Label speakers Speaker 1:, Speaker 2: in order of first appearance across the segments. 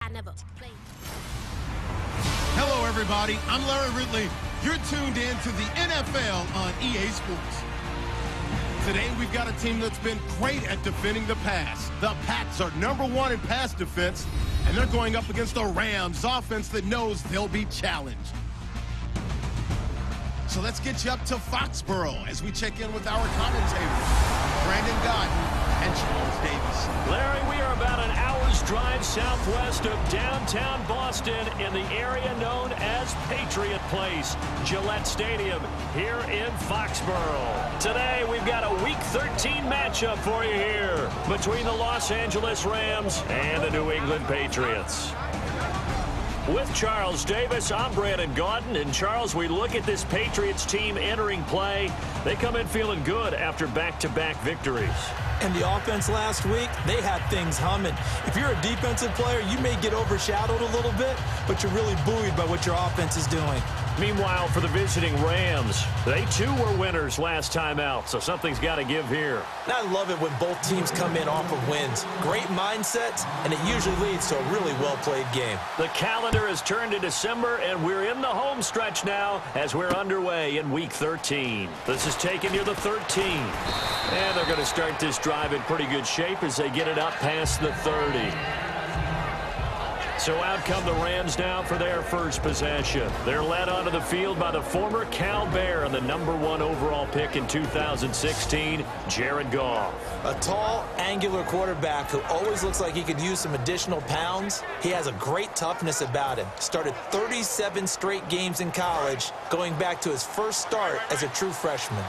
Speaker 1: I never played.
Speaker 2: Hello, everybody. I'm Larry Ridley. You're tuned in to the NFL on EA Sports. Today, we've got a team that's been great at defending the pass. The Pats are #1 in pass defense, and they're going up against the Rams offense that knows they'll be challenged. So let's get you up to Foxborough as we check in with our commentators, Brandon Godden and Charles Davis.
Speaker 3: Larry, we are about an hour's drive southwest of downtown Boston in the area known as Patriot Place, Gillette Stadium, here in Foxborough. Today, we've got a Week 13 matchup for you here between the Los Angeles Rams and the New England Patriots. With Charles Davis, I'm Brandon Godden. And Charles, we look at this Patriots team entering play. They come in feeling good after back-to-back victories.
Speaker 4: And the offense last week, they had things humming. If you're a defensive player, you may get overshadowed a little bit, but you're really buoyed by what your offense is doing.
Speaker 3: Meanwhile, for the visiting Rams, they too were winners last time out, so something's got to give here.
Speaker 4: And I love it when both teams come in off of wins. Great mindsets, and it usually leads to a really well-played game.
Speaker 3: The calendar has turned to December, and we're in the home stretch now as we're underway in Week 13. This is taking you to 13. And they're going to start this drive in pretty good shape as they get it up past the 30. So out come the Rams now for their first possession. They're led onto the field by the former Cal Bear and the #1 overall pick in 2016, Jared Goff.
Speaker 4: A tall, angular quarterback who always looks like he could use some additional pounds. He has a great toughness about him. Started 37 straight games in college, going back to his first start as a true freshman.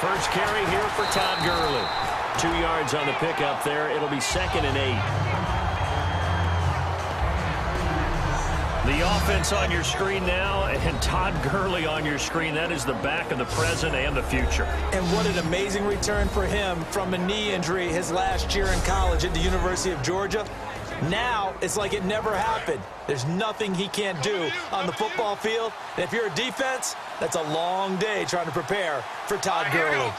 Speaker 3: First carry here for Todd Gurley. 2 yards on the pickup there. It'll be 2nd and 8. The offense on your screen now, and Todd Gurley on your screen. That is the back of the present and the future.
Speaker 4: And what an amazing return for him from a knee injury his last year in college at the University of Georgia. Now, it's like it never happened. There's nothing he can't do on the football field. And if you're a defense, that's a long day trying to prepare for Todd Gurley.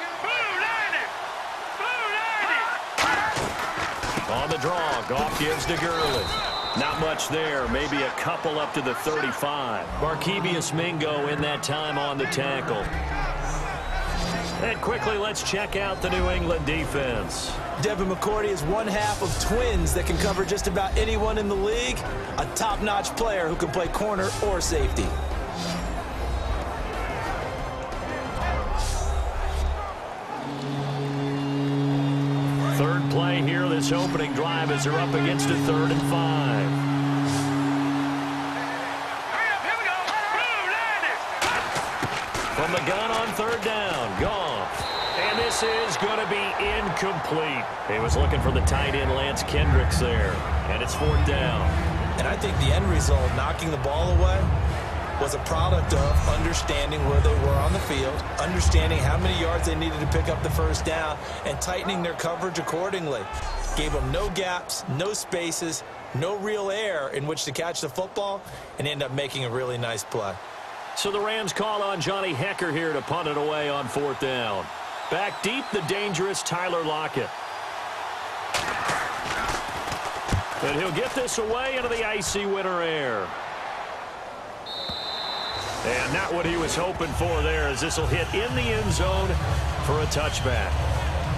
Speaker 3: On the draw, Goff gives to Gurley. Not much there, maybe a couple up to the 35. Barkevious Mingo in that time on the tackle. And quickly, let's check out the New England defense.
Speaker 4: Devin McCourty is one half of twins that can cover just about anyone in the league. A top-notch player who can play corner or safety.
Speaker 3: Third play here, this opening drive as they're up against a 3rd and 5. From the gun on 3rd down, Goff. And this is going to be incomplete. He was looking for the tight end, Lance Kendricks there. And it's 4th down.
Speaker 4: And I think the end result, knocking the ball away, was a product of understanding where they were on the field, understanding how many yards they needed to pick up the first down, and tightening their coverage accordingly. Gave them no gaps, no spaces, no real air in which to catch the football, and end up making a really nice play.
Speaker 3: So the Rams call on Johnny Hecker here to punt it away on 4th down. Back deep, the dangerous Tyler Lockett. And he'll get this away into the icy winter air. And not what he was hoping for there, as this will hit in the end zone for a touchback.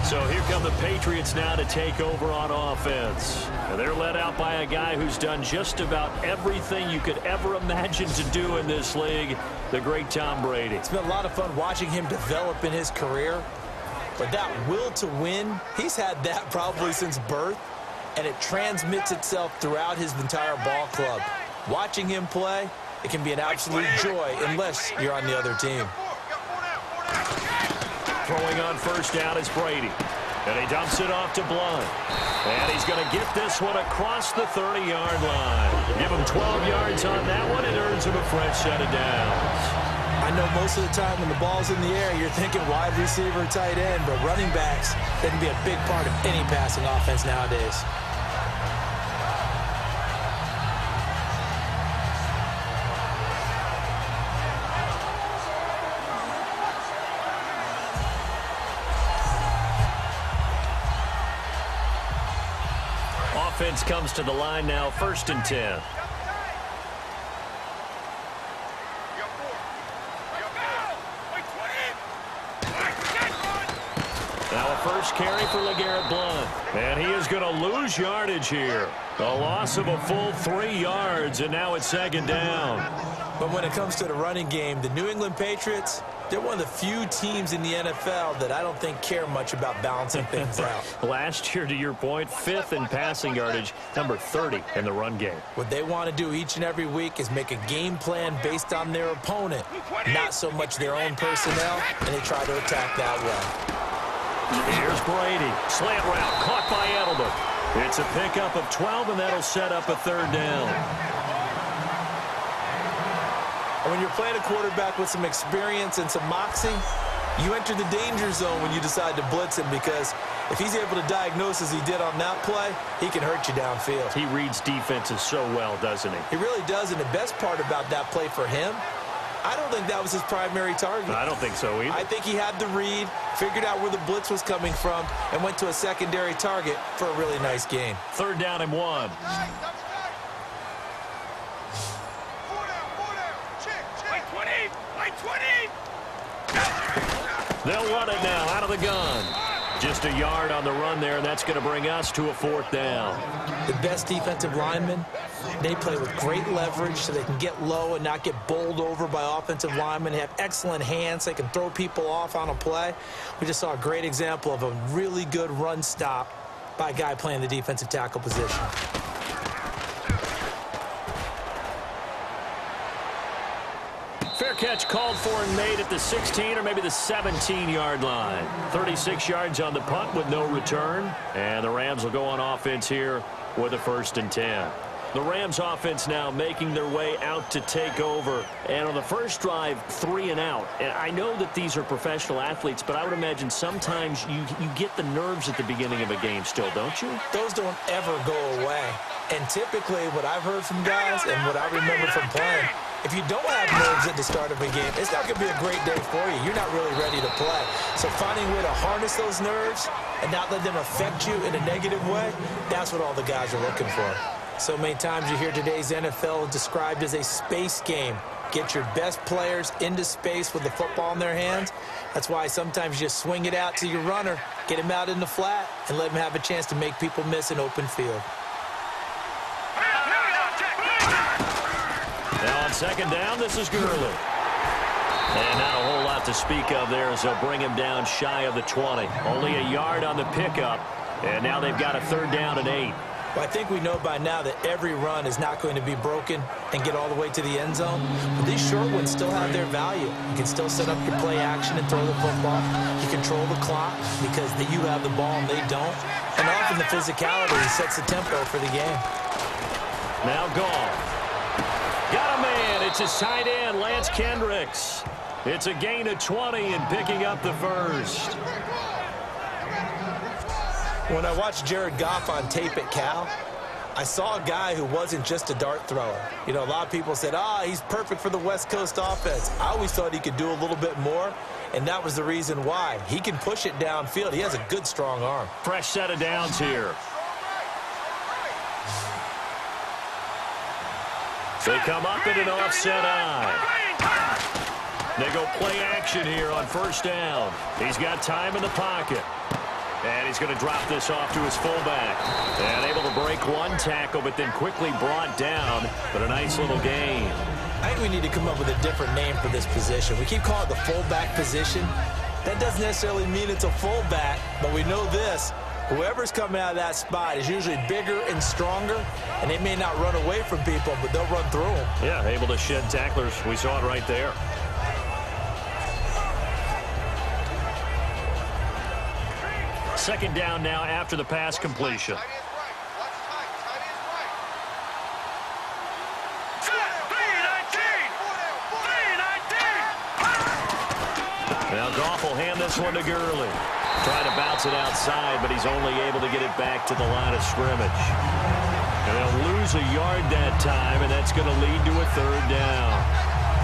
Speaker 3: So here come the Patriots now to take over on offense. And they're led out by a guy who's done just about everything you could ever imagine to do in this league, the great Tom Brady.
Speaker 4: It's been a lot of fun watching him develop in his career. But that will to win, he's had that probably since birth, and it transmits itself throughout his entire ball club. Watching him play, it can be an absolute joy unless you're on the other team.
Speaker 3: Throwing on 1st down is Brady. And he dumps it off to Blunt. And he's going to get this one across the 30-yard line. Give him 12 yards on that one. It earns him a fresh set of downs.
Speaker 4: I know most of the time when the ball's in the air, you're thinking wide receiver, tight end, but running backs, that can be a big part of any passing offense nowadays.
Speaker 3: offense comes to the line now, 1st and 10. Now a first carry for LeGarrette Blount. And he is going to lose yardage here. A loss of a full 3 yards, and now it's 2nd down.
Speaker 4: But when it comes to the running game, the New England Patriots, they're one of the few teams in the NFL that I don't think care much about balancing things out.
Speaker 3: Last year, to your point, 5th in passing yardage, number 30 in the run game.
Speaker 4: What they want to do each and every week is make a game plan based on their opponent, not so much their own personnel, and they try to attack that way.
Speaker 3: Here's Brady. Slant route caught by Edelman. It's a pickup of 12, and that'll set up a 3rd down.
Speaker 4: When you're playing a quarterback with some experience and some moxie, you enter the danger zone when you decide to blitz him, because if he's able to diagnose as he did on that play, he can hurt you downfield.
Speaker 3: He reads defenses so well, doesn't he?
Speaker 4: He really does, and the best part about that play for him, I don't think that was his primary target.
Speaker 3: I don't think so either.
Speaker 4: I think he had the read, figured out where the blitz was coming from, and went to a secondary target for a really nice gain.
Speaker 3: 3rd down and 1. They'll run it now out of the gun. Just a yard on the run there, and that's going to bring us to a 4th down.
Speaker 4: The best defensive linemen, they play with great leverage so they can get low and not get bowled over by offensive linemen. They have excellent hands. They can throw people off on a play. We just saw a great example of a really good run stop by a guy playing the defensive tackle position.
Speaker 3: Fair catch called for and made at the 16 or maybe the 17-yard line. 36 yards on the punt with no return. And the Rams will go on offense here with a 1st and 10. The Rams offense now making their way out to take over. And on the first drive, 3 and out. And I know that these are professional athletes, but I would imagine sometimes you get the nerves at the beginning of a game still, don't you?
Speaker 4: Those don't ever go away. And typically what I've heard from guys and what I remember from playing, if you don't have nerves at the start of a game, it's not going to be a great day for you. You're not really ready to play. So finding a way to harness those nerves and not let them affect you in a negative way, that's what all the guys are looking for. So many times you hear today's NFL described as a space game. Get your best players into space with the football in their hands. That's why sometimes you just swing it out to your runner, get him out in the flat, and let him have a chance to make people miss an open field.
Speaker 3: Now on 2nd down, this is Gurley. And not a whole lot to speak of there as they'll bring him down shy of the 20. Only a yard on the pickup, and now they've got a 3rd down and 8.
Speaker 4: Well, I think we know by now that every run is not going to be broken and get all the way to the end zone. But these short ones still have their value. You can still set up your play action and throw the football. You control the clock because you have the ball and they don't. And often the physicality sets the tempo for the game.
Speaker 3: Now Gall. Got a man. It's his tight end, Lance Kendricks. It's a gain of 20 and picking up the 1st.
Speaker 4: When I watched Jared Goff on tape at Cal, I saw a guy who wasn't just a dart thrower. You know, a lot of people said, he's perfect for the West Coast offense. I always thought he could do a little bit more, and that was the reason why. He can push it downfield. He has a good, strong arm.
Speaker 3: Fresh set of downs here. They come up in an offset eye. They go play action here on 1st down. He's got time in the pocket. And he's going to drop this off to his fullback. And able to break one tackle, but then quickly brought down. But a nice little gain.
Speaker 4: I think we need to come up with a different name for this position. We keep calling it the fullback position. That doesn't necessarily mean it's a fullback, but we know this. Whoever's coming out of that spot is usually bigger and stronger, and they may not run away from people, but they'll run through them.
Speaker 3: Yeah, able to shed tacklers. We saw it right there. Second down now after the pass completion. Now Goff will hand this one to Gurley. Trying to bounce it outside, but he's only able to get it back to the line of scrimmage. And they'll lose a yard that time, and that's going to lead to a 3rd down.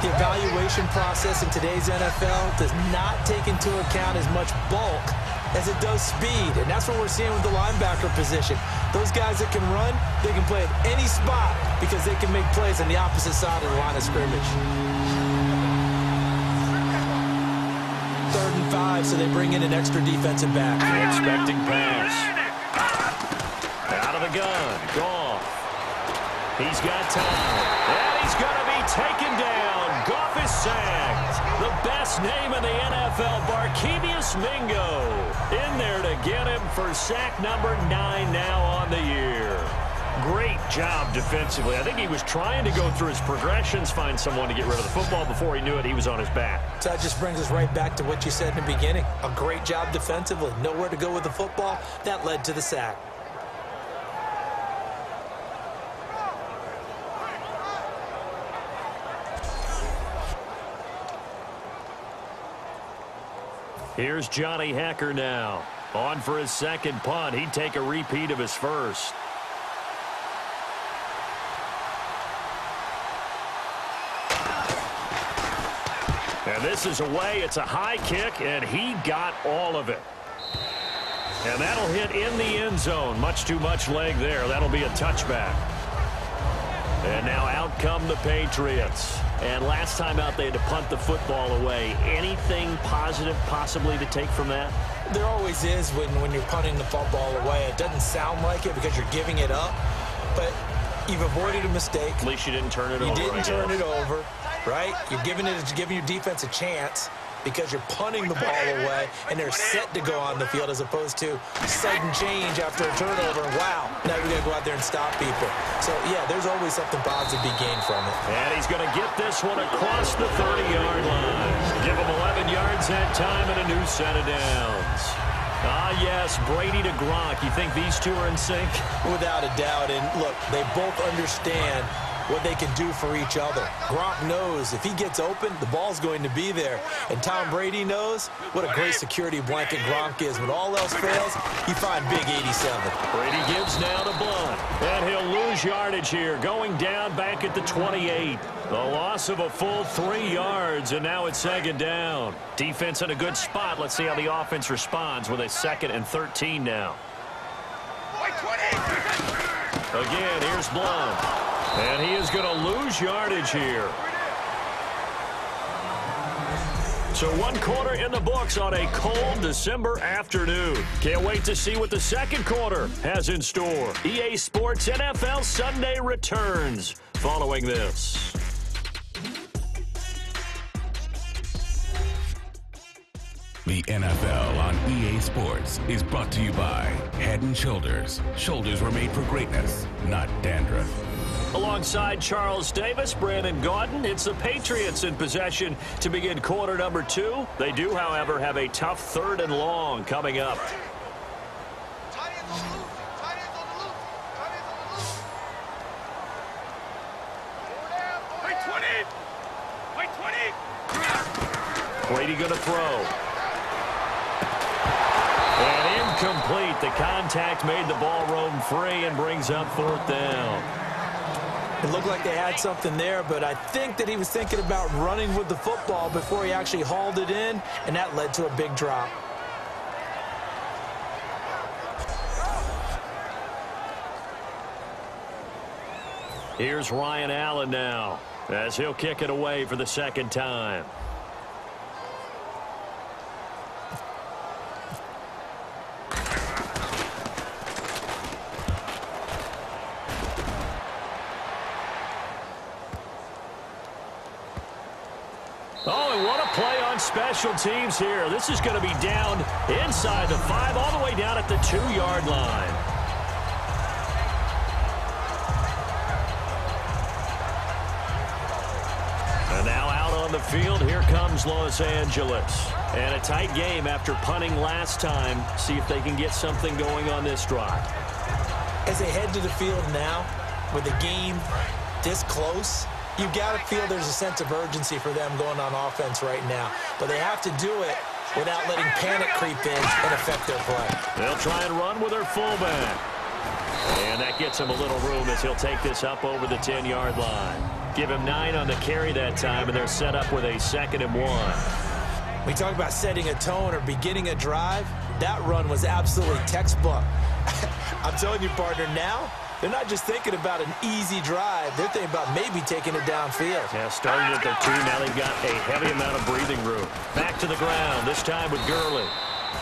Speaker 4: The evaluation process in today's NFL does not take into account as much bulk as it does speed, and that's what we're seeing with the linebacker position. Those guys that can run, they can play at any spot because they can make plays on the opposite side of the line of scrimmage. 3rd and 5, so they bring in an extra defensive back.
Speaker 3: Expecting pass. Out of the gun. Goff. He's got time. And he's going to be taken down. Goff is sacked. The best name in the NFL, Barkevious Mingo, in there to get him for sack number 9 now on the year. Great job defensively. I think he was trying to go through his progressions, find someone to get rid of the football. Before he knew it, he was on his back.
Speaker 4: So that just brings us right back to what you said in the beginning. A great job defensively. Nowhere to go with the football. That led to the sack.
Speaker 3: Here's Johnny Hekker now. On for his second punt. He'd take a repeat of his first. And this is away. It's a high kick, and he got all of it. And that'll hit in the end zone. Much too much leg there. That'll be a touchback. And now out come the Patriots. And last time out, they had to punt the football away. Anything positive possibly to take from that?
Speaker 4: There always is when you're punting the football away. It doesn't sound like it because you're giving it up, but you've avoided a mistake.
Speaker 3: At least you didn't turn it over.
Speaker 4: You didn't turn it over, right? You're giving your defense a chance because you're punting the ball away, and they're set to go on the field as opposed to sudden change after a turnover. Wow, now we got to go out there and stop people. So, yeah, there's always something positive to be gained from it.
Speaker 3: And he's going to get this one across the 30-yard line. Give him 11 yards that time and a new set of downs. Ah, yes, Brady to Gronk. You think these two are in sync?
Speaker 4: Without a doubt. And, look, they both understand what they can do for each other. Gronk knows if he gets open, the ball's going to be there. And Tom Brady knows what a great security blanket Gronk is. When all else fails, you find big 87.
Speaker 3: Brady gives now to Blunt. And he'll lose yardage here, going down back at the 28. The loss of a full 3 yards, and now it's second down. Defense in a good spot. Let's see how the offense responds with a 2nd and 13 now. Again, here's Blunt. And he is going to lose yardage here. So 1 quarter in the books on a cold December afternoon. Can't wait to see what the second quarter has in store. EA Sports NFL Sunday returns following this.
Speaker 1: The NFL on EA Sports is brought to you by Head & Shoulders. Shoulders were made for greatness, not dandruff.
Speaker 3: Alongside Charles Davis, Brandon Gaudin, it's the Patriots in possession to begin quarter number 2. They do, however, have a tough 3rd and long coming up. Brady going to throw. And incomplete. The contact made the ball roam free and brings up 4th down.
Speaker 4: It looked like they had something there, but I think that he was thinking about running with the football before he actually hauled it in, and that led to a big drop.
Speaker 3: Here's Ryan Allen now, as he'll kick it away for the 2nd time. Oh, and what a play on special teams here. This is going to be down inside the 5, all the way down at the 2-yard line. And now out on the field, here comes Los Angeles. And a tight game after punting last time. See if they can get something going on this drive.
Speaker 4: As they head to the field now, with the game this close, you've got to feel there's a sense of urgency for them going on offense right now. But they have to do it without letting panic creep in and affect their play.
Speaker 3: They'll try and run with their fullback. And that gets him a little room as he'll take this up over the 10-yard line. Give him 9 on the carry that time, and they're set up with a 2nd and 1.
Speaker 4: We talk about setting a tone or beginning a drive. That run was absolutely textbook. I'm telling you, partner, now they're not just thinking about an easy drive. They're thinking about maybe taking it downfield.
Speaker 3: Yeah, started at their 2. Now they've got a heavy amount of breathing room. Back to the ground, this time with Gurley.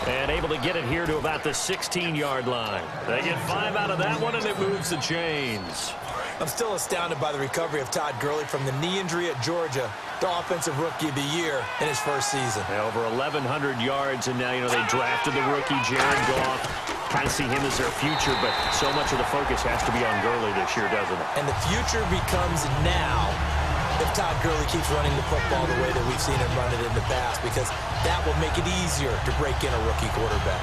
Speaker 3: And able to get it here to about the 16-yard line. They get 5 out of that one, and it moves the chains.
Speaker 4: I'm still astounded by the recovery of Todd Gurley from the knee injury at Georgia, the offensive rookie of the year in his first season.
Speaker 3: Yeah, over 1,100 yards, and now, they drafted the rookie, Jared Goff. Kind of see him as their future, but so much of the focus has to be on Gurley this year, doesn't it?
Speaker 4: And the future becomes now if Todd Gurley keeps running the football the way that we've seen him run it in the past, because that will make it easier to break in a rookie quarterback.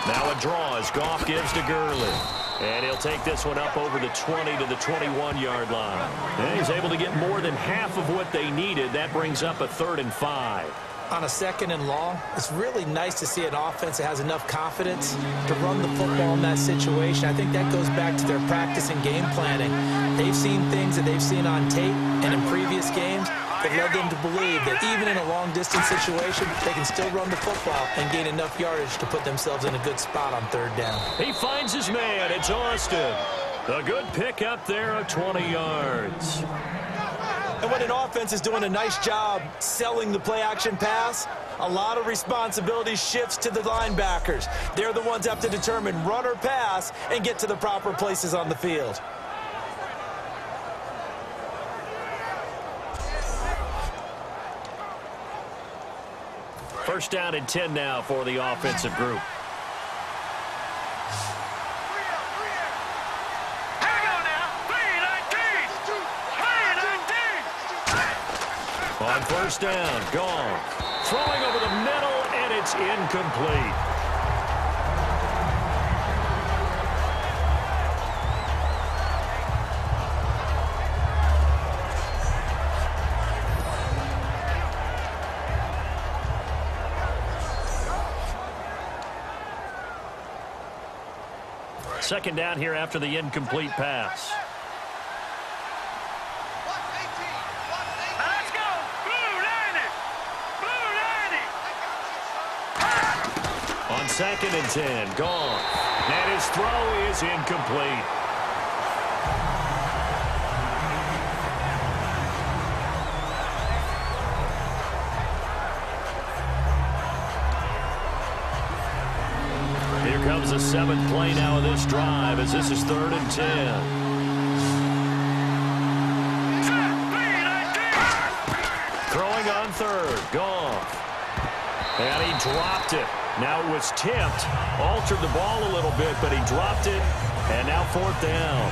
Speaker 3: Now a draw as Goff gives to Gurley. And he'll take this one up over the 20 to the 21-yard line. And he's able to get more than half of what they needed. That brings up a 3rd and 5.
Speaker 4: On a 2nd and long, it's really nice to see an offense that has enough confidence to run the football in that situation. I think that goes back to their practice and game planning. They've seen things that they've seen on tape and in previous games that led them to believe that even in a long-distance situation, they can still run the football and gain enough yardage to put themselves in a good spot on 3rd down.
Speaker 3: He finds his man. It's Austin. A good pick up there of 20 yards.
Speaker 4: And when an offense is doing a nice job selling the play-action pass, a lot of responsibility shifts to the linebackers. They're the ones that have to determine run or pass and get to the proper places on the field.
Speaker 3: First down and 10 now for the offensive group. On first down, Goff throwing over the middle, and it's incomplete. Second down here after the incomplete pass. On 2nd and 10, Goff. And his throw is incomplete. Here comes the 7th play now of this drive as this is 3rd and 10. Throwing on 3rd, Goff. And he dropped it. Now it was tipped, altered the ball a little bit, but he dropped it, and now 4th down.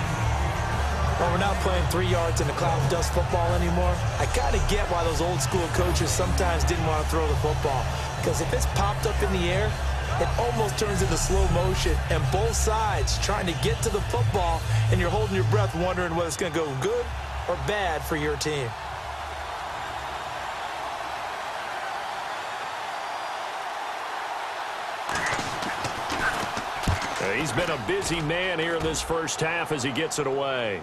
Speaker 4: Well, we're not playing 3 yards in the cloud of dust football anymore. I kind of get why those old school coaches sometimes didn't want to throw the football, because if it's popped up in the air, it almost turns into slow motion, and both sides trying to get to the football, and you're holding your breath wondering whether it's going to go good or bad for your team.
Speaker 3: He's been a busy man here in this first half as he gets it away.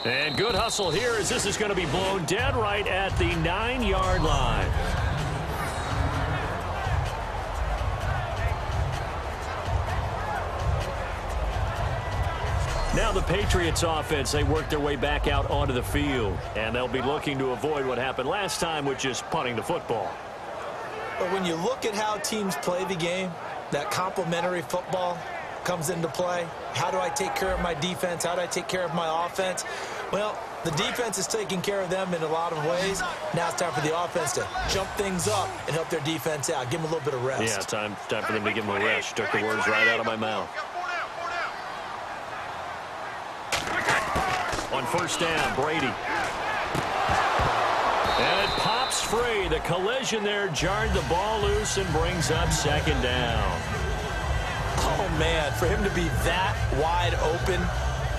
Speaker 3: And good hustle here as this is going to be blown dead right at the 9-yard line. Now the Patriots offense, they work their way back out onto the field. And they'll be looking to avoid what happened last time, which is punting the football.
Speaker 4: But when you look at how teams play the game, that complementary football comes into play. How do I take care of my defense? How do I take care of my offense? Well, the defense is taking care of them in a lot of ways. Now it's time for the offense to jump things up and help their defense out. Give them a little bit of rest.
Speaker 3: Yeah, time for them to give them a rest. You took the words right out of my mouth. On first down, Brady. And it pops free. The collision there jarred the ball loose and brings up 2nd down.
Speaker 4: Oh, man, for him to be that wide open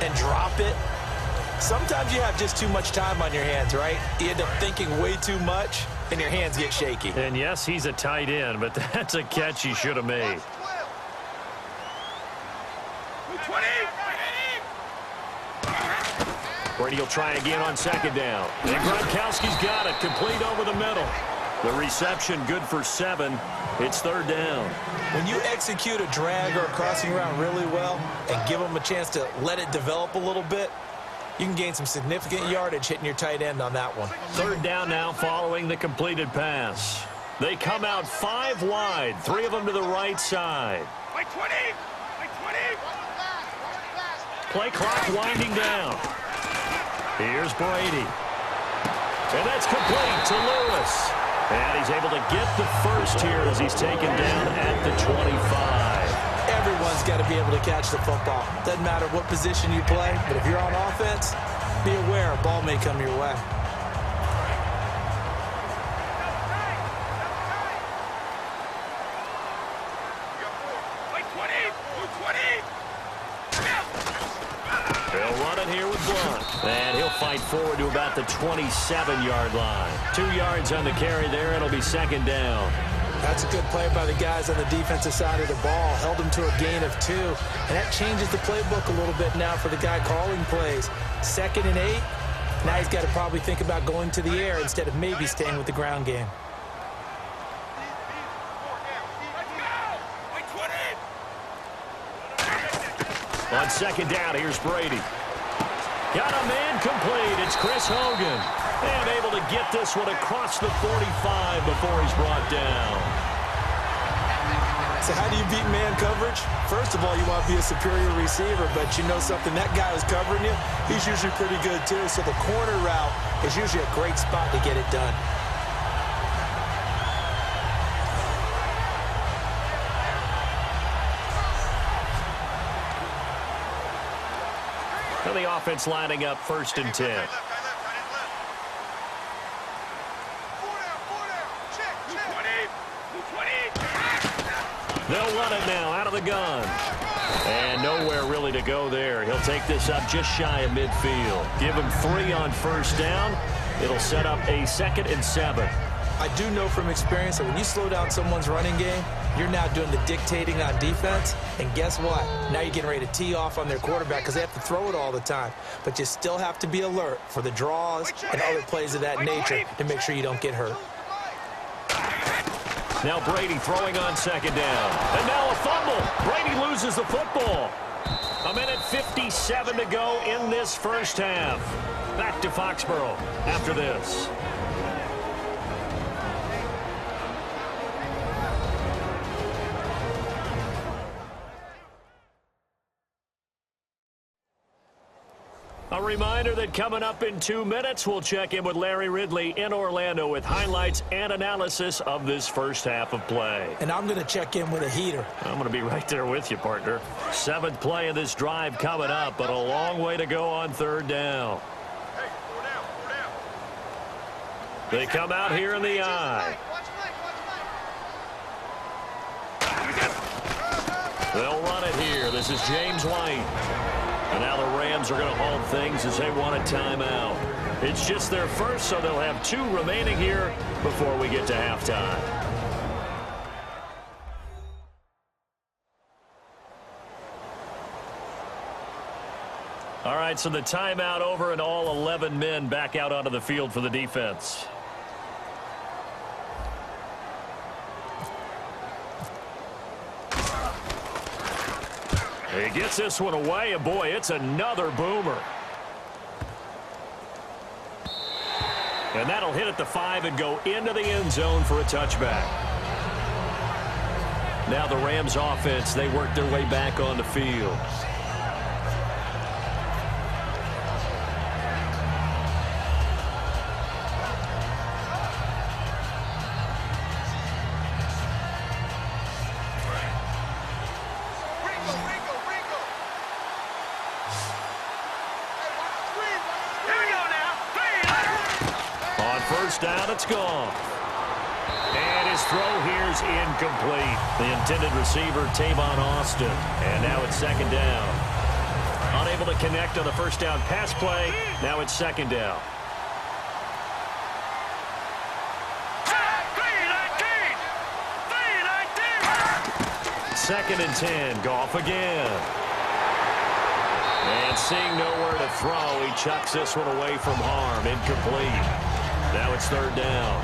Speaker 4: and drop it. Sometimes you have just too much time on your hands, right? You end up thinking way too much. and your hands get shaky.
Speaker 3: And yes, he's a tight end, but that's a catch he should have made. Brady will try again on second down. And Gronkowski's got it, complete over the middle. The reception good for 7. It's third down.
Speaker 4: When you execute a drag or a crossing route really well and give them a chance to let it develop a little bit, you can gain some significant yardage hitting your tight end on that one.
Speaker 3: Third down now following the completed pass. They come out 5 wide, 3 of them to the right side. Play clock winding down. Here's Brady. And that's complete to Lewis. And he's able to get the first here as he's taken down at the 25.
Speaker 4: Everyone's got to be able to catch the football. Doesn't matter what position you play, but if you're on offense, be aware a ball may come your way.
Speaker 3: They'll run it here with Blunt. And he'll fight forward to about the 27-yard line. 2 yards on the carry there. It'll be second down.
Speaker 4: That's a good play by the guys on the defensive side of the ball. Held him to a gain of 2. And that changes the playbook a little bit now for the guy calling plays. 2nd and 8. Now he's got to probably think about going to the air instead of maybe staying with the ground game.
Speaker 3: On second down, here's Brady. Got a man complete. It's Chris Hogan. And able to get this one across the 45 before he's brought down.
Speaker 4: So how do you beat man coverage? First of all, you want to be a superior receiver, but you know something, that guy who's covering you, he's usually pretty good too. So the corner route is usually a great spot to get it done.
Speaker 3: And the offense lining up 1st and 10. They'll run it now out of the gun. And nowhere really to go there. He'll take this up just shy of midfield. Give him 3 on first down. It'll set up a 2nd and 7.
Speaker 4: I do know from experience that when you slow down someone's running game, you're now doing the dictating on defense. And guess what? Now you're getting ready to tee off on their quarterback because they have to throw it all the time. But you still have to be alert for the draws and other plays of that nature to make sure you don't get hurt.
Speaker 3: Now Brady throwing on second down. And now a fumble. Brady loses the football. 1:57 to go in this first half. Back to Foxborough after this. A reminder that coming up in 2 minutes, we'll check in with Larry Ridley in Orlando with highlights and analysis of this first half of play.
Speaker 4: And I'm going to check in with a heater.
Speaker 3: I'm going to be right there with you, partner. 7th play of this drive coming up, but a long way to go on third down. They come out here in the eye. They'll run it here. This is James White. And now the Rams are going to halt things as they want a timeout. It's just their first, so they'll have 2 remaining here before we get to halftime. All right, so the timeout over and all 11 men back out onto the field for the defense. He gets this one away, and boy, it's another boomer. And that'll hit at the 5 and go into the end zone for a touchback. Now the Rams offense, they work their way back on the field. Down, it's gone. And his throw here's incomplete. The intended receiver, Tavon Austin. And now it's second down. Unable to connect on the first down pass play. Now it's second down. 2nd and 10. Goff again. And seeing nowhere to throw, he chucks this one away from harm. Incomplete. Now it's 3rd down.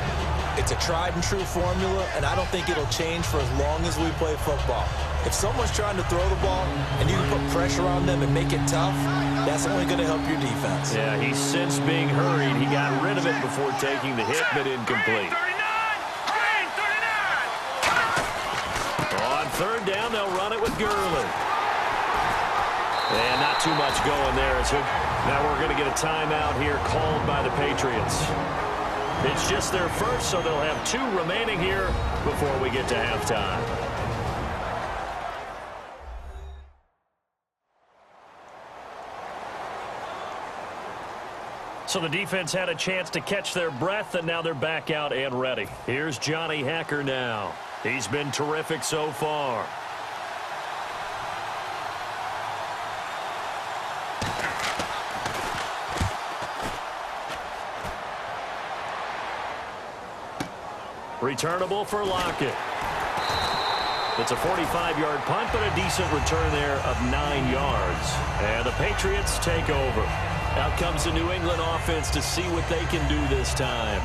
Speaker 4: It's a tried and true formula, and I don't think it'll change for as long as we play football. If someone's trying to throw the ball and you can put pressure on them and make it tough, that's only going to help your defense.
Speaker 3: Yeah, he's since being hurried. He got rid of it before taking the hit, but incomplete. On 3rd down, they'll run it with Gurley. And not too much going there. Now we're going to get a timeout here called by the Patriots. It's just their first, so they'll have 2 remaining here before we get to halftime. So the defense had a chance to catch their breath, and now they're back out and ready. Here's Johnny Hacker now. He's been terrific so far. Returnable for Lockett. It's a 45-yard punt, but a decent return there of 9 yards. And the Patriots take over. Out comes the New England offense to see what they can do this time.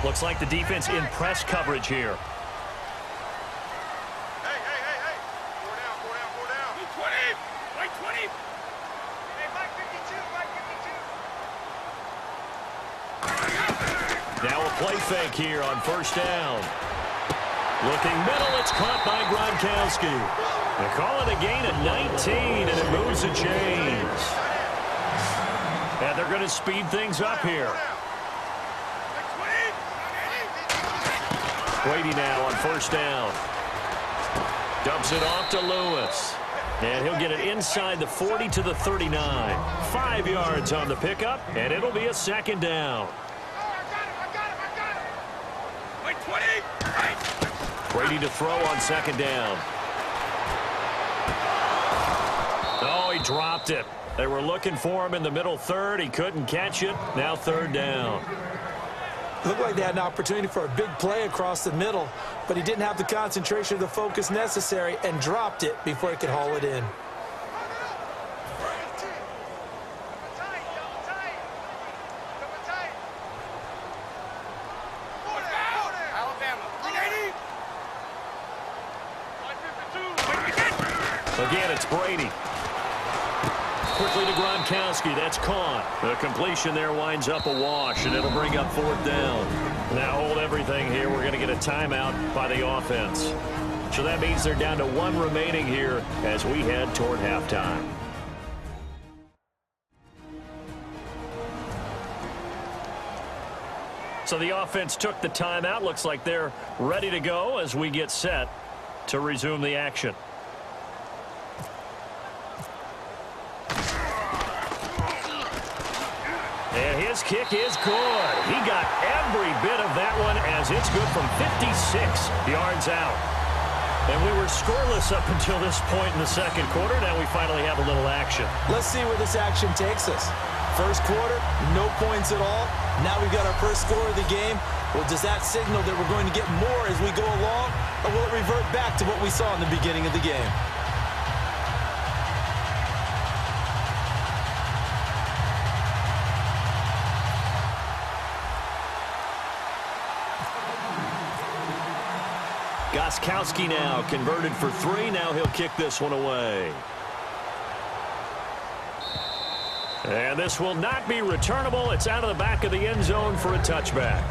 Speaker 3: Looks like the defense in press coverage here. Now a play fake here on 1st down. Looking middle, it's caught by Gronkowski. They call it a gain of 19, and it moves the chains. And they're going to speed things up here. Brady now on 1st down. Dumps it off to Lewis. And he'll get it inside the 40 to the 39. 5 yards on the pickup, and it'll be a 2nd down. Brady to throw on 2nd down. Oh, he dropped it. They were looking for him in the middle 3rd. He couldn't catch it. Now 3rd down.
Speaker 4: Looked like they had an opportunity for a big play across the middle, but he didn't have the concentration or the focus necessary and dropped it before he could haul it in.
Speaker 3: Again, it's Brady. Quickly to Gronkowski. That's caught. The completion there winds up a wash, and it'll bring up 4th down. Now hold everything here. We're going to get a timeout by the offense. So that means they're down to 1 remaining here as we head toward halftime. So the offense took the timeout. Looks like they're ready to go as we get set to resume the action. And his kick is good. He got every bit of that one as it's good from 56 yards out. And we were scoreless up until this point in the 2nd quarter. Now we finally have a little action.
Speaker 4: Let's see where this action takes us. 1st quarter, no points at all. Now we've got our first score of the game. Well, does that signal that we're going to get more as we go along? Or will it revert back to what we saw in the beginning of the game?
Speaker 3: Gronkowski now converted for 3. Now he'll kick this one away. And this will not be returnable. It's out of the back of the end zone for a touchback.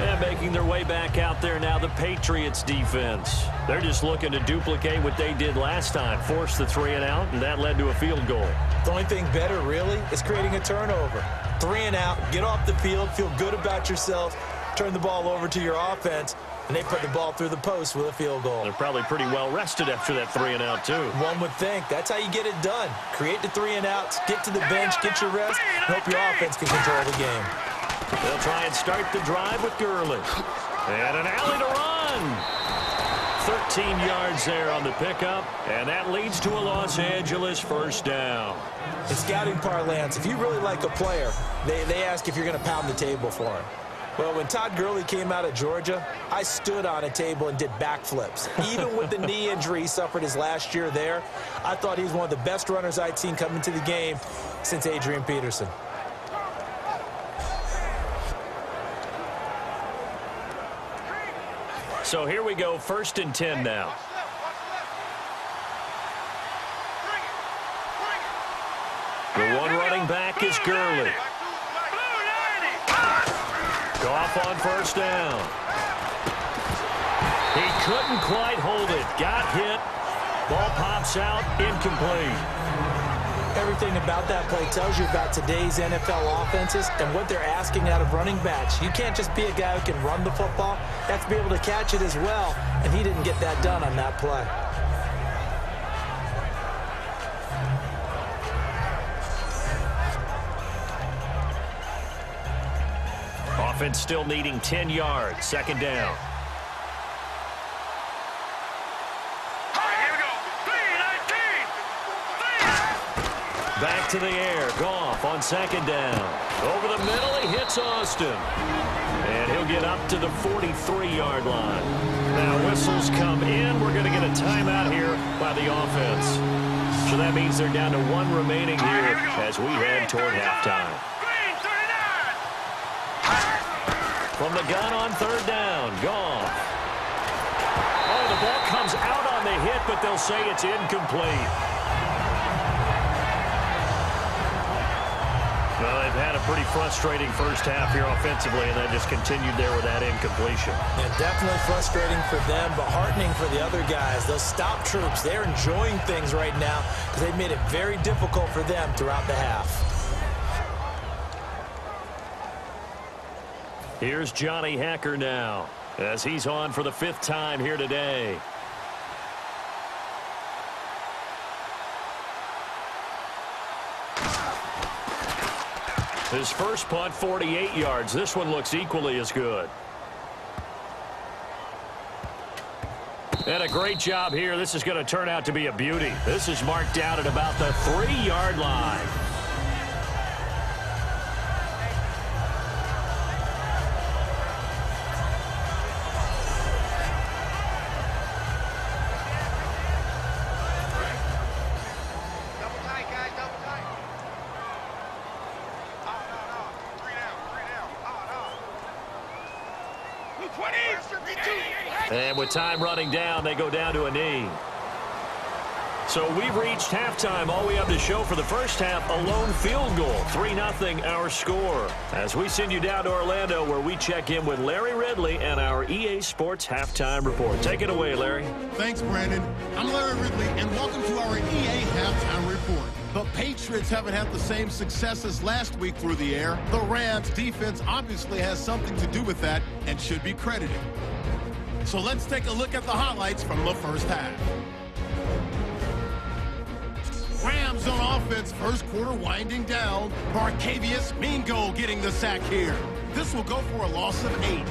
Speaker 3: And making their way back out there now, the Patriots defense. They're just looking to duplicate what they did last time. Force the 3 and out, and that led to a field goal.
Speaker 4: The only thing better, really, is creating a turnover. 3 and out, get off the field, feel good about yourself, turn the ball over to your offense, and they put the ball through the post with a field goal.
Speaker 3: They're probably pretty well rested after that 3 and out, too.
Speaker 4: One would think. That's how you get it done. Create the 3 and outs, get to the bench, get your rest, and hope your offense can control the game.
Speaker 3: They'll try and start the drive with Gurley. And an alley to run. 13 yards there on the pickup, and that leads to a Los Angeles first down.
Speaker 4: In scouting parlance, if you really like a player, they ask if you're going to pound the table for him. Well, when Todd Gurley came out of Georgia, I stood on a table and did backflips. Even with the knee injury he suffered his last year there, I thought he was one of the best runners I'd seen come into the game since Adrian Peterson.
Speaker 3: So here we go, 1st and 10 now. The one running back is Gurley. Goff on 1st down. He couldn't quite hold it. Got hit. Ball pops out, incomplete.
Speaker 4: Everything about that play tells you about today's NFL offenses and what they're asking out of running backs. You can't just be a guy who can run the football. You have to be able to catch it as well, and he didn't get that done on that play.
Speaker 3: Offense still needing 10 yards. 2nd down. Back to the air. Goff on 2nd down. Over the middle, he hits Austin. And he'll get up to the 43-yard line. Now whistles come in. We're going to get a timeout here by the offense. So that means they're down to 1 remaining here as we head toward halftime. From the gun on 3rd down, Goff. Oh, the ball comes out on the hit, but they'll say it's incomplete. Well, they've had a pretty frustrating first half here offensively, and that just continued there with that incompletion.
Speaker 4: Yeah, definitely frustrating for them, but heartening for the other guys. Those stop troops, they're enjoying things right now because they've made it very difficult for them throughout the half.
Speaker 3: Here's Johnny Hacker now as he's on for the 5th time here today. His first punt, 48 yards. This one looks equally as good. And a great job here. This is going to turn out to be a beauty. This is marked out at about the 3-yard line. And with time running down, they go down to a knee. So we've reached halftime. All we have to show for the first half, a lone field goal. 3-0 our score. As we send you down to Orlando, where we check in with Larry Ridley and our EA Sports Halftime Report. Take it away, Larry.
Speaker 2: Thanks, Brandon. I'm Larry Ridley, and welcome to our EA Halftime Report. The Patriots haven't had the same success as last week through the air. The Rams' defense obviously has something to do with that and should be credited. So let's take a look at the highlights from the first half. Rams on offense, first quarter winding down. Barcavius Mingo getting the sack here. This will go for a loss of 8.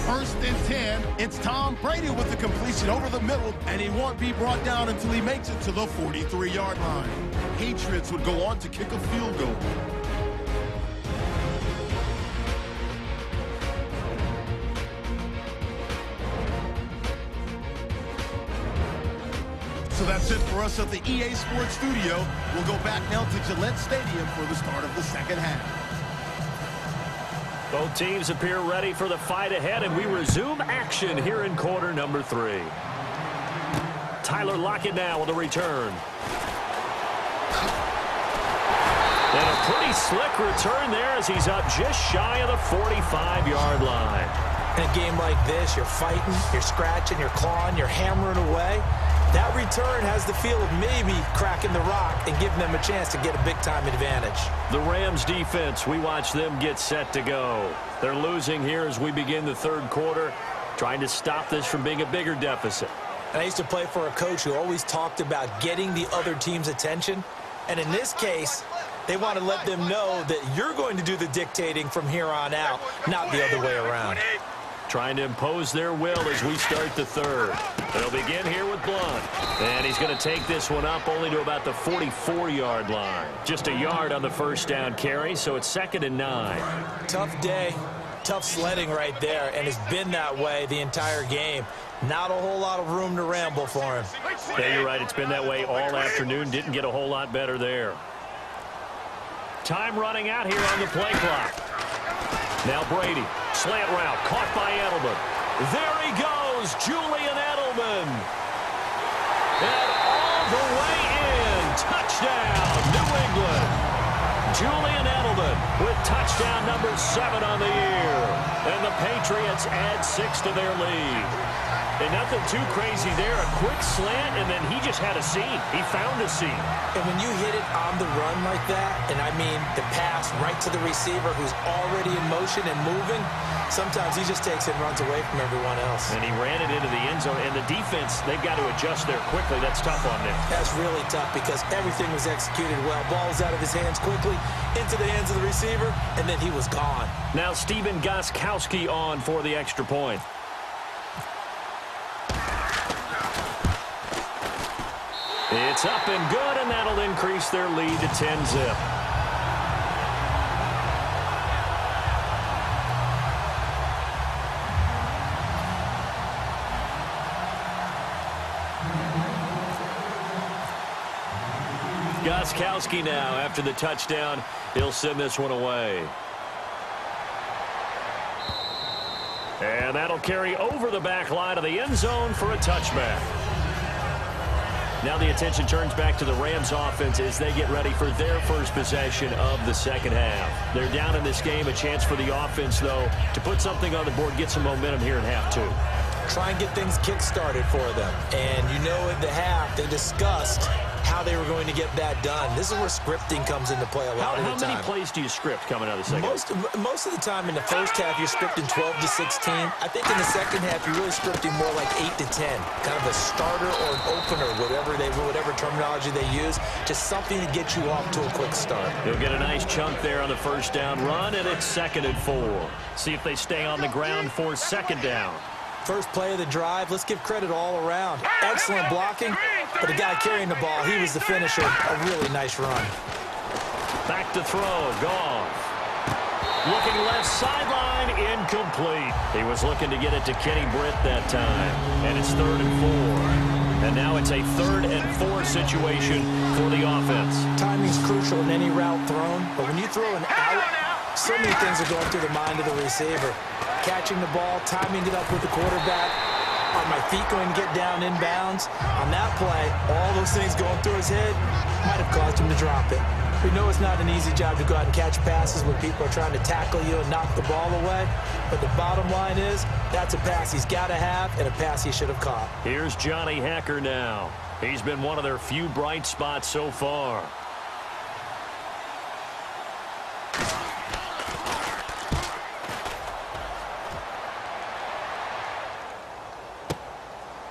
Speaker 2: First and 10, it's Tom Brady with the completion over the middle, and he won't be brought down until he makes it to the 43-yard line. Patriots would go on to kick a field goal. So that's it for us at the EA Sports Studio. We'll go back now to Gillette Stadium for the start of the second half.
Speaker 3: Both teams appear ready for the fight ahead, and we resume action here in quarter number 3. Tyler Lockett now with a return. And a pretty slick return there as he's up just shy of the 45-yard line.
Speaker 4: In a game like this, you're fighting, you're scratching, you're clawing, you're hammering away. That return has the feel of maybe cracking the rock and giving them a chance to get a big-time advantage.
Speaker 3: The Rams defense, we watch them get set to go. They're losing here as we begin the third quarter, trying to stop this from being a bigger deficit.
Speaker 4: And I used to play for a coach who always talked about getting the other team's attention. And in this case, They want to let them know that you're going to do the dictating from here on out, not the other way around.
Speaker 3: Trying to impose their will as we start the third. They'll begin here with Blunt. And he's going to take this one up only to about the 44-yard line. Just a yard on the first down carry, so it's 2nd and 9.
Speaker 4: Tough day, tough sledding right there, and it's been that way the entire game. Not a whole lot of room to ramble for him.
Speaker 3: Yeah, you're right. It's been that way all afternoon. Didn't get a whole lot better there. Time running out here on the play clock. Now Brady, slant route, caught by Edelman. There he goes, Julian Edelman. And all the way in, touchdown, New England. Julian Edelman with touchdown number 7 on the year. And the Patriots add 6 to their lead. And nothing too crazy there. A quick slant, and then he just had a seam. He found a seam.
Speaker 4: And when you hit it on the run like that, and I mean the pass right to the receiver who's already in motion and moving, sometimes he just takes it and runs away from everyone else.
Speaker 3: And he ran it into the end zone. And the defense, they've got to adjust there quickly. That's tough on them.
Speaker 4: That's really tough because everything was executed well. Ball was out of his hands quickly, into the hands of the receiver, and then he was gone.
Speaker 3: Now Stephen Gostkowski on for the extra point. It's up and good, and that'll increase their lead to 10-zip. Gostkowski now, after the touchdown, he'll send this one away. And that'll carry over the back line of the end zone for a touchback. Now the attention turns back to the Rams offense as they get ready for their first possession of the second half. They're down in this game. A chance for the offense, though, to put something on the board, get some momentum here in half 2.
Speaker 4: Try and get things kick-started for them. And you know at the half they discussed how they were going to get that done. This is where scripting comes into play a lot of the time.
Speaker 3: How many plays do you script coming out of the second half?
Speaker 4: Most of the time in the first half, you're scripting 12 to 16. I think in the second half, you're really scripting more like 8 to 10. Kind of a starter or an opener, whatever terminology they use, just something to get you off to a quick start.
Speaker 3: You'll get a nice chunk there on the first down run, and it's 2nd and 4. See if they stay on the ground for 2nd down.
Speaker 4: First play of the drive, let's give credit all around. Excellent blocking, but the guy carrying the ball, he was the finisher. A really nice run.
Speaker 3: Back to throw, Goff. Looking left sideline, incomplete. He was looking to get it to Kenny Britt that time, and it's 3rd and 4. And now it's a 3rd and 4 situation for the offense. Timing's crucial in any route thrown, but when you throw an out, so many things are going through the mind of the receiver. Catching the ball, timing it up with the quarterback. Are my feet going to get down inbounds? On that play, all those things going through his head might have caused him to drop it. We know it's not an easy job to go out and catch passes when people are trying to tackle you and knock the ball away. But the bottom line is, that's a pass he's got to have and a pass he should have caught. Here's Johnny Hacker now. He's been one of their few bright spots so far.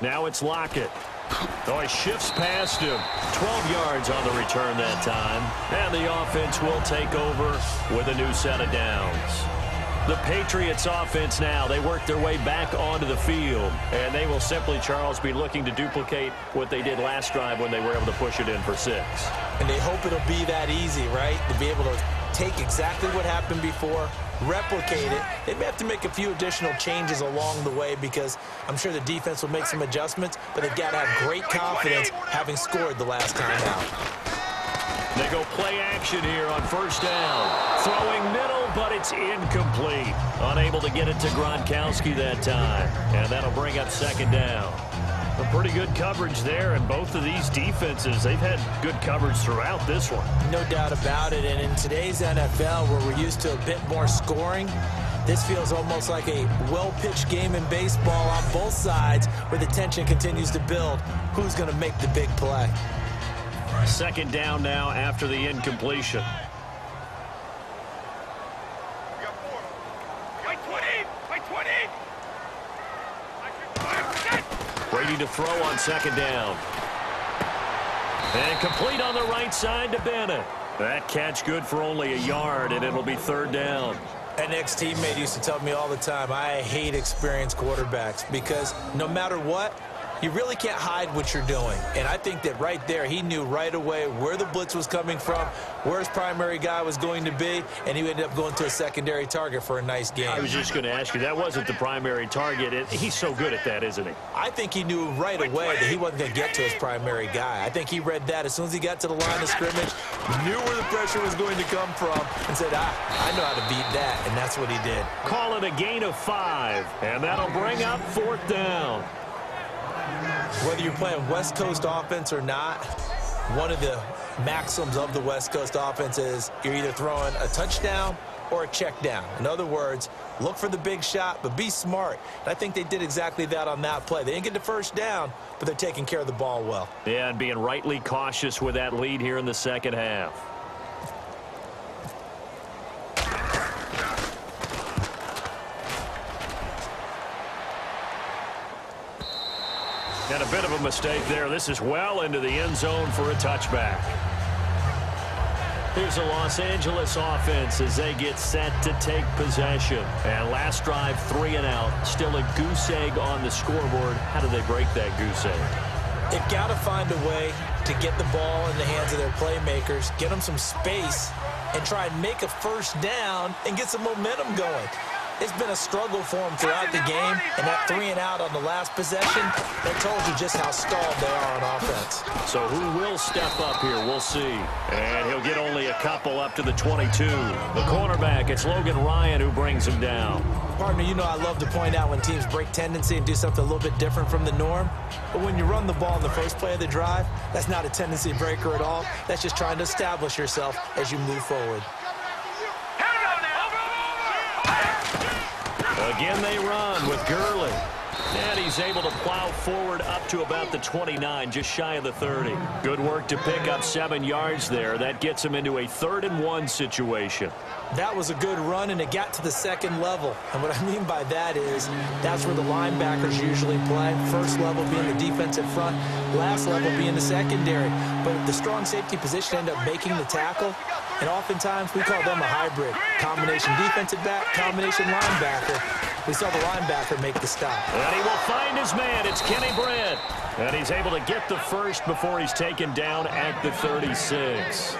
Speaker 3: Now it's Lockett. Oh, he shifts past him. 12 yards on the return that time. And the offense will take over with a new set of downs. The Patriots offense now, they work their way back onto the field. And they will simply, Charles, be looking to duplicate what they did last drive when they were able to push it in for 6.
Speaker 4: And they hope it'll be that easy, right? To be able to take exactly what happened before, replicate it. They may have to make a few additional changes along the way because I'm sure the defense will make some adjustments, but they've got to have great confidence having scored the last time out.
Speaker 3: They go play action here on first down. Throwing middle, but it's incomplete. Unable to get it to Gronkowski that time. And that'll bring up 2nd down. A pretty good coverage there, and both of these defenses, they've had good coverage throughout this one.
Speaker 4: No doubt about it, and in today's NFL, where we're used to a bit more scoring, this feels almost like a well-pitched game in baseball on both sides where the tension continues to build. Who's going to make the big play?
Speaker 3: 2nd down now after the incompletion. Brady to throw on 2nd down. And complete on the right side to Bennett. That catch good for only a yard, and it'll be third down.
Speaker 4: An ex-teammate used to tell me all the time, I hate experienced quarterbacks because no matter what, you really can't hide what you're doing. And I think that right there, he knew right away where the blitz was coming from, where his primary guy was going to be, and he ended up going to a secondary target for a nice game.
Speaker 3: I was just going to ask you, that wasn't the primary target. He's so good at that, isn't he?
Speaker 4: I think he knew right away that he wasn't going to get to his primary guy. I think he read that as soon as he got to the line of scrimmage, knew where the pressure was going to come from, and said, I know how to beat that, and that's what he did.
Speaker 3: Call it a gain of 5, and that'll bring up fourth down.
Speaker 4: Whether you're playing West Coast offense or not, one of the maxims of the West Coast offense is you're either throwing a touchdown or a check down. In other words, look for the big shot, but be smart. And I think they did exactly that on that play. They didn't get the first down, but they're taking care of the ball well.
Speaker 3: Yeah, and being rightly cautious with that lead here in the second half. And a bit of a mistake there. This is well into the end zone for a touchback. Here's a Los Angeles offense as they get set to take possession. And last drive, 3 and out. Still a goose egg on the scoreboard. How do they break that goose egg?
Speaker 4: They've got to find a way to get the ball in the hands of their playmakers, get them some space, and try and make a first down and get some momentum going. It's been a struggle for them throughout the game, and that 3 and out on the last possession, that told you just how stalled they are on offense.
Speaker 3: So who will step up here? We'll see. And he'll get only a couple up to the 22. The cornerback, it's Logan Ryan who brings him down.
Speaker 4: Partner, you know I love to point out when teams break tendency and do something a little bit different from the norm. But when you run the ball in the first play of the drive, that's not a tendency breaker at all. That's just trying to establish yourself as you move forward.
Speaker 3: Again they run with Gurley. And he's able to plow forward up to about the 29, just shy of the 30. Good work to pick up 7 yards there. That gets him into a 3rd and 1 situation.
Speaker 4: That was a good run, and it got to the second level. And what I mean by that is that's where the linebackers usually play. First level being the defensive front, last level being the secondary. But the strong safety position ended up making the tackle. And oftentimes we call them a hybrid. Combination defensive back, combination linebacker. We saw the linebacker make the stop.
Speaker 3: And he will find his man. It's Kenny Brent. And he's able to get the first before he's taken down at the 36.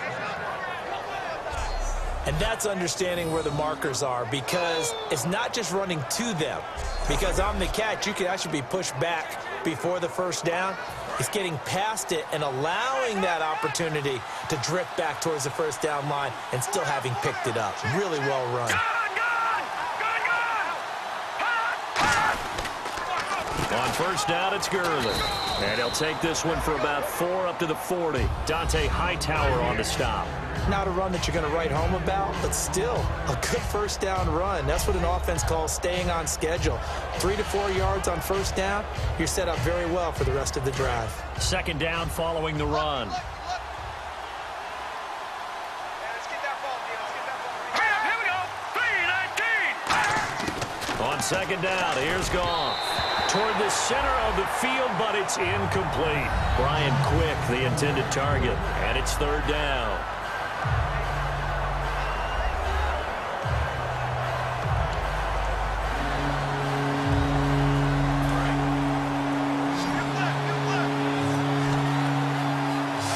Speaker 4: And that's understanding where the markers are, because it's not just running to them. Because on the catch, you can actually be pushed back before the first down. It's getting past it and allowing that opportunity to drift back towards the first down line and still having picked it up. Really well run.
Speaker 3: On first down, it's Gurley. And he'll take this one for about 4 up to the 40. Dante Hightower on the stop.
Speaker 4: Not a run that you're going to write home about, but still a good first down run. That's what an offense calls staying on schedule. 3 to 4 yards on first down, you're set up very well for the rest of the drive.
Speaker 3: Second down following the run. On second down, here's Goff. Toward the center of the field, but it's incomplete. Brian Quick, the intended target, and it's third down.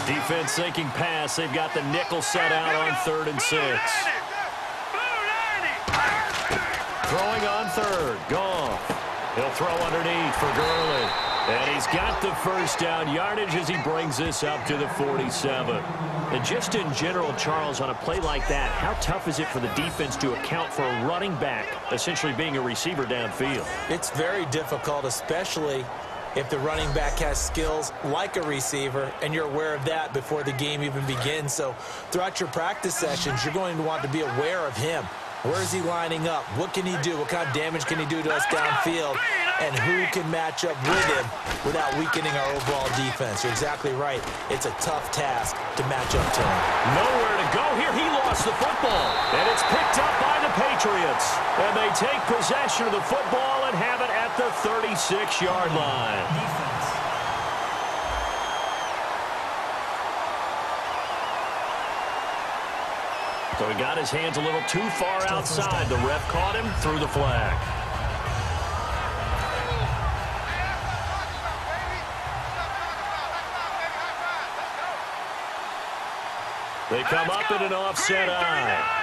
Speaker 3: Defense sinking pass. They've got the nickel set out on 3rd and 6. Throwing on 3rd. Goff. He'll throw underneath for Gurley. And he's got the first down yardage as he brings this up to the 47. And just in general, Charles, on a play like that, how tough is it for the defense to account for a running back essentially being a receiver downfield?
Speaker 4: It's very difficult, especially if the running back has skills like a receiver, and you're aware of that before the game even begins. So throughout your practice sessions, you're going to want to be aware of him. Where is he lining up? What can he do? What kind of damage can he do to us downfield? And who can match up with him without weakening our overall defense? You're exactly right. It's a tough task to match up to him.
Speaker 3: Nowhere to go here. He lost the football. And it's picked up by the Patriots. And they take possession of the football and have it at the 36-yard line. So he got his hands a little too far outside. The ref caught him, threw the flag. They come up in an offset eye.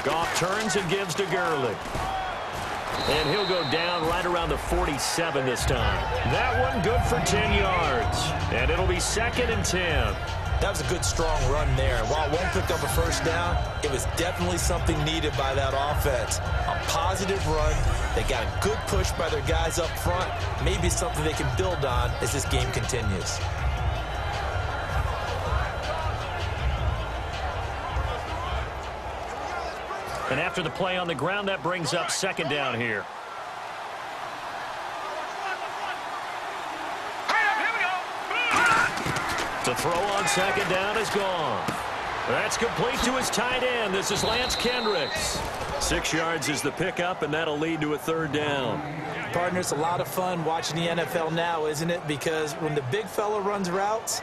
Speaker 3: Goff turns and gives to Gurley. And he'll go down right around the 47 this time. That one good for 10 yards. And it'll be 2nd and 10.
Speaker 4: That was a good, strong run there. While it won't pick up a first down, it was definitely something needed by that offense. A positive run. They got a good push by their guys up front. Maybe something they can build on as this game continues.
Speaker 3: And after the play on the ground, that brings up 2nd down here. To throw on 2nd down is gone. That's complete to his tight end. This is Lance Kendricks. 6 yards is the pickup, and that'll lead to a 3rd down.
Speaker 4: Partner, it's a lot of fun watching the NFL now, isn't it? Because when the big fella runs routes,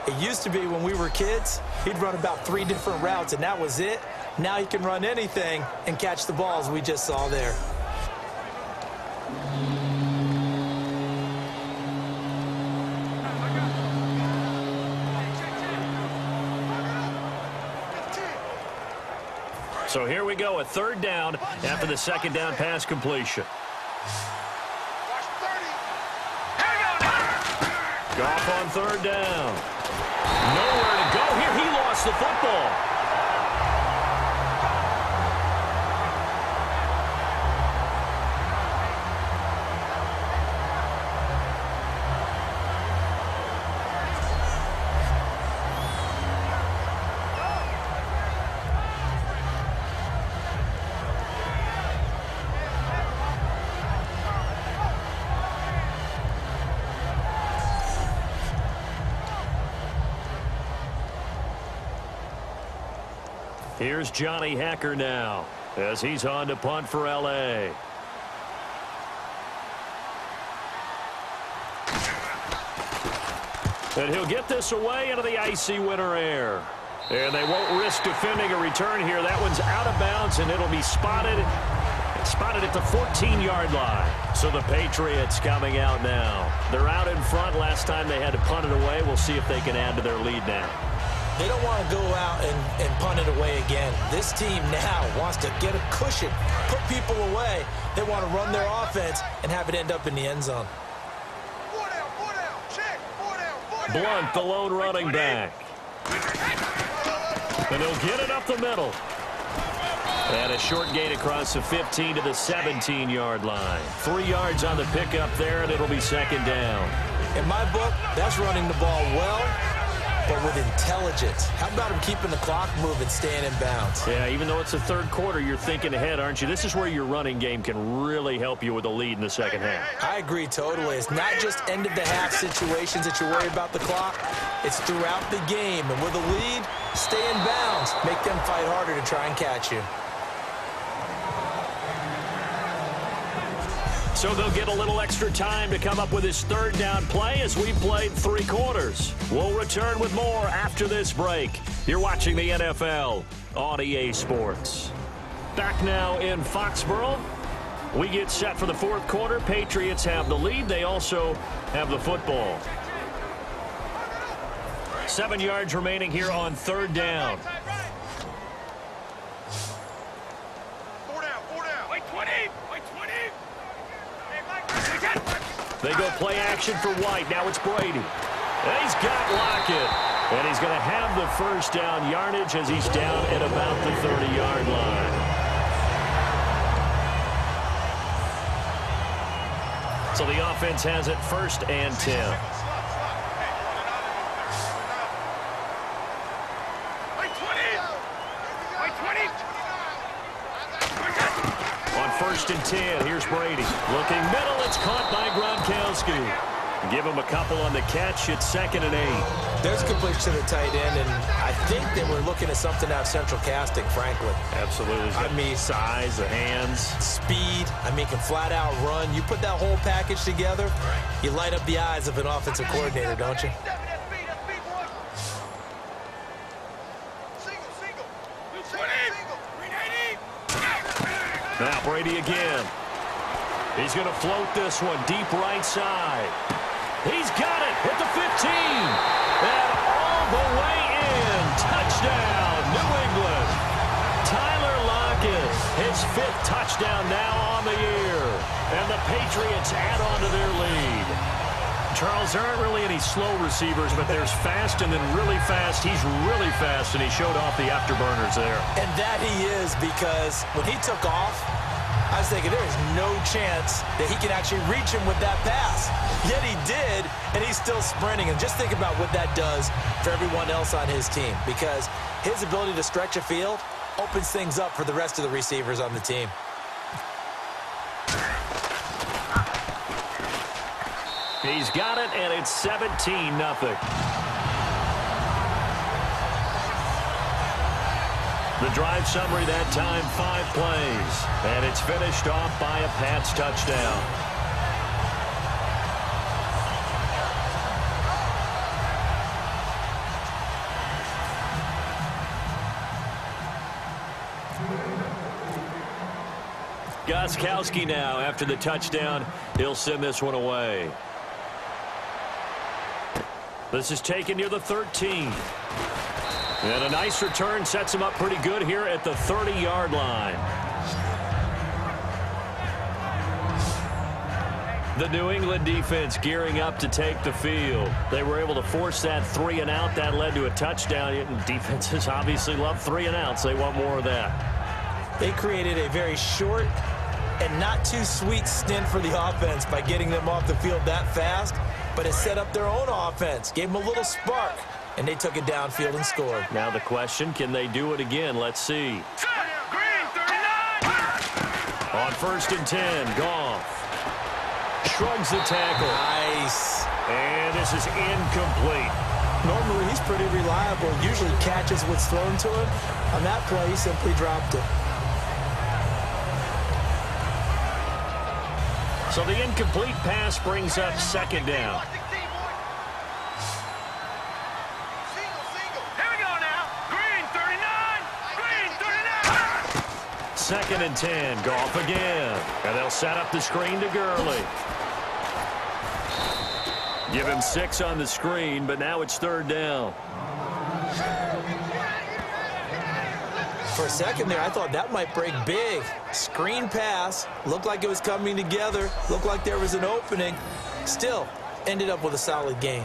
Speaker 4: it used to be when we were kids, he'd run about 3 different routes, and that was it. Now he can run anything and catch the balls we just saw there.
Speaker 3: So here we go, a 3rd down after the 2nd down pass completion. Goff on 3rd down. Nowhere to go here. He lost the football. Here's Johnny Hacker now as he's on to punt for L.A. And he'll get this away into the icy winter air. And they won't risk defending a return here. That one's out of bounds, and it'll be spotted at the 14-yard line. So the Patriots coming out now. They're out in front. Last time they had to punt it away. We'll see if they can add to their lead now.
Speaker 4: They don't want to go out and punt it away again. This team now wants to get a cushion, put people away. They want to run their offense and have it end up in the end zone.
Speaker 3: Blunt, the lone running back. And he'll get it up the middle. And a short gain across the 15 to the 17-yard line. 3 yards on the pickup there, and it'll be 2nd down.
Speaker 4: In my book, that's running the ball well, but with intelligence. How about him keeping the clock moving, staying in bounds?
Speaker 3: Yeah, even though it's the 3rd quarter, you're thinking ahead, aren't you? This is where your running game can really help you with a lead in the 2nd half.
Speaker 4: I agree totally. It's not just end-of-the-half situations that you worry about the clock. It's throughout the game. And with a lead, stay in bounds. Make them fight harder to try and catch you.
Speaker 3: So they'll get a little extra time to come up with his 3rd down play as we played 3 quarters. We'll return with more after this break. You're watching the NFL on EA Sports. Back now in Foxborough. We get set for the 4th quarter. Patriots have the lead. They also have the football. 7 yards remaining here on 3rd down. They go play action for White. Now it's Brady. And he's got Lockett. And he's going to have the 1st down yardage as he's down at about the 30-yard line. So the offense has it 1st and 10. On 1st and 10, here's Brady. Looking middle, it's caught by Gronkowski. Give him a couple on the catch. It's 2nd and 8.
Speaker 4: There's completion to the tight end, and I think that we're looking at something out of central casting, frankly.
Speaker 3: Absolutely.
Speaker 4: I mean,
Speaker 3: size, the hands.
Speaker 4: Speed. I mean, can flat out run. You put that whole package together, you light up the eyes of an offensive coordinator, don't you?
Speaker 3: Now Brady again. He's going to float this one deep right side. He's got it at the 15. And all the way in. Touchdown, New England. Tyler Lockett, his 5th touchdown now on the year. And the Patriots add on to their lead. Charles, there aren't really any slow receivers, but there's fast and then really fast. He's really fast, and he showed off the afterburners there.
Speaker 4: And that he is, because when he took off, I was thinking there is no chance that he can actually reach him with that pass. Yet he did, and he's still sprinting. And just think about what that does for everyone else on his team, because his ability to stretch a field opens things up for the rest of the receivers on the team.
Speaker 3: He's got it, and it's 17-0. The drive summary that time, 5 plays. And it's finished off by a Pats touchdown. Gostkowski now after the touchdown. He'll send this one away. This is taken near the 13. And a nice return sets him up pretty good here at the 30-yard line. The New England defense gearing up to take the field. They were able to force that 3-and-out. That led to a touchdown. Defenses obviously love 3-and-outs. They want more of that.
Speaker 4: They created a very short and not too sweet stint for the offense by getting them off the field that fast. But it set up their own offense, gave them a little spark, and they took it downfield and scored.
Speaker 3: Now the question, can they do it again? Let's see. On 1st and 10, Goff shrugs the tackle.
Speaker 4: Nice.
Speaker 3: And this is incomplete.
Speaker 4: Normally he's pretty reliable, usually catches what's thrown to him. On that play, he simply dropped it.
Speaker 3: So the incomplete pass brings up 2nd down.
Speaker 5: Here we go now. Green 39. Green 39.
Speaker 3: 2nd and 10. Goff again. And they'll set up the screen to Gurley. Give him 6 on the screen, but now it's 3rd down.
Speaker 4: For a second there, I thought that might break big. Screen pass. Looked like it was coming together. Looked like there was an opening. Still, ended up with a solid gain.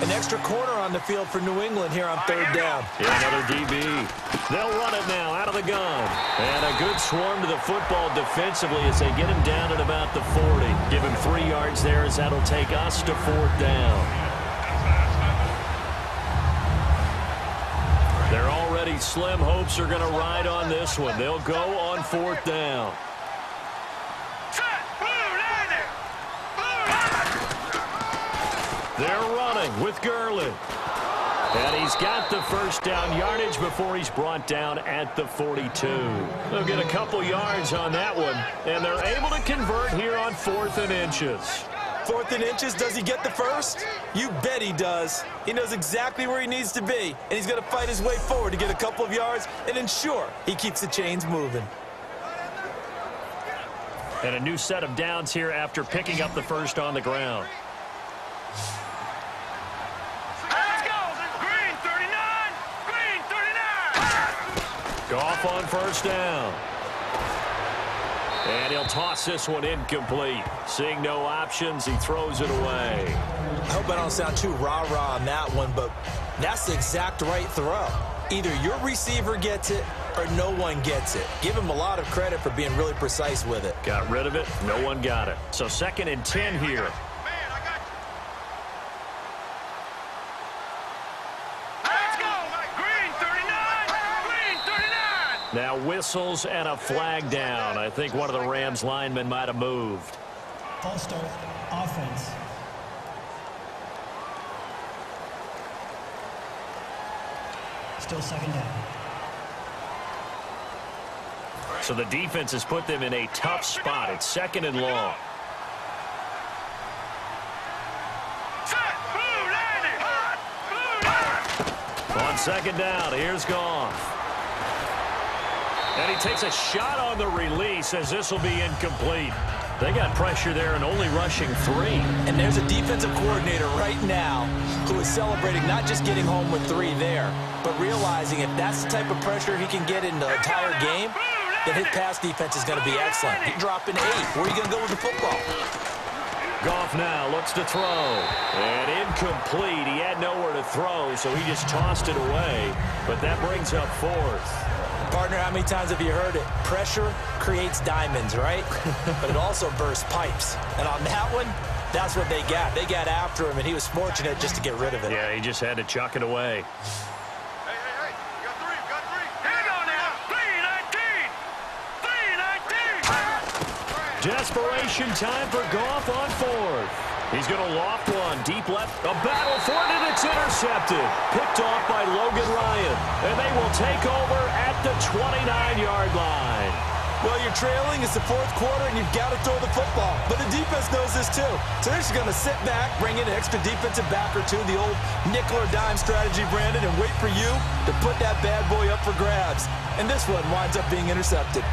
Speaker 4: An extra corner on the field for New England here on 3rd down.
Speaker 3: Yeah, another DB. They'll run it now out of the gun. And a good swarm to the football defensively as they get him down at about the 40. Give him 3 yards there as that'll take us to 4th down. Their already slim hopes are going to ride on this one. They'll go on 4th down. They're running with Gurley. And he's got the 1st down yardage before he's brought down at the 42. They'll get a couple yards on that one, and they're able to convert here on 4th and inches.
Speaker 4: 4th and inches, does he get the 1st? You bet he does. He knows exactly where he needs to be, and he's going to fight his way forward to get a couple of yards and ensure he keeps the chains moving.
Speaker 3: And a new set of downs here after picking up the 1st on the ground. Goff on 1st down. And he'll toss this one incomplete. Seeing no options, he throws it away.
Speaker 4: I hope I don't sound too rah-rah on that one, but that's the exact right throw. Either your receiver gets it or no one gets it. Give him a lot of credit for being really precise with it.
Speaker 3: Got rid of it. No one got it. So 2nd and 10 here. Now whistles and a flag down. I think one of the Rams linemen might have moved.
Speaker 6: False start, offense. Still 2nd down.
Speaker 3: So the defense has put them in a tough spot. It's 2nd and long. On 2nd down, here's Goff. And he takes a shot on the release as this will be incomplete. They got pressure there and only rushing 3.
Speaker 4: And there's a defensive coordinator right now who is celebrating not just getting home with 3 there, but realizing if that's the type of pressure he can get in the entire game, then his pass defense is going to be excellent. He's dropping 8. Where are you going to go with the football?
Speaker 3: Goff now looks to throw. And incomplete. He had nowhere to throw, so he just tossed it away. But that brings up 4th.
Speaker 4: Partner, how many times have you heard it? Pressure creates diamonds, right? But it also bursts pipes. And on that one, that's what they got. They got after him, and he was fortunate just to get rid of it.
Speaker 3: Yeah, he just had to chuck it away.
Speaker 5: Hey, you got 3, Hang on now, 3-19.
Speaker 3: Desperation time for Goff on 4th. He's going to loft one, deep left, a battle for it, and it's intercepted. Picked off by Logan Ryan, and they will take over at the 29-yard line.
Speaker 4: Well, you're trailing, it's the 4th quarter, and you've got to throw the football. But the defense knows this too. So they're just going to sit back, bring in an extra defensive back or 2, the old nickel or dime strategy, Brandon, and wait for you to put that bad boy up for grabs. And this one winds up being intercepted.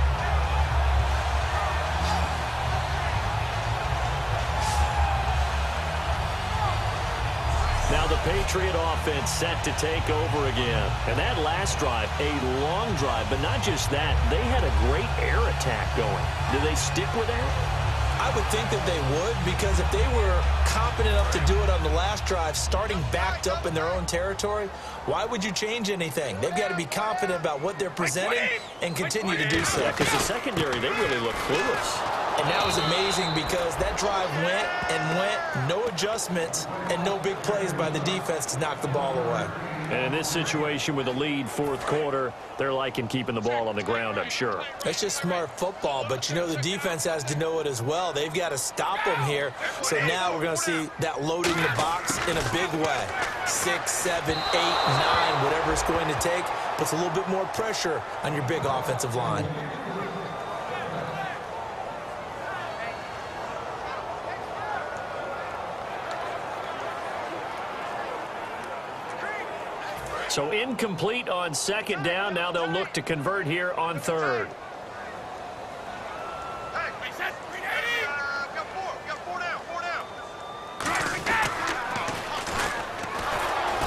Speaker 3: Now the Patriot offense set to take over again. And that last drive, a long drive, but not just that. They had a great air attack going. Do they stick with that?
Speaker 4: I would think that they would, because if they were confident enough to do it on the last drive, starting backed up in their own territory, why would you change anything? They've got to be confident about what they're presenting and continue to do so.
Speaker 3: Yeah, because the secondary, they really look clueless.
Speaker 4: And that was amazing because that drive went and went, no adjustments and no big plays by the defense to knock the ball away.
Speaker 3: And in this situation with a lead 4th quarter, they're liking keeping the ball on the ground, I'm sure.
Speaker 4: That's just smart football, but you know the defense has to know it as well. They've got to stop them here. So now we're going to see that loading the box in a big way. 6, 7, 8, 9, whatever it's going to take, puts a little bit more pressure on your big offensive line.
Speaker 3: So incomplete on 2nd down. Now they'll look to convert here on 3rd.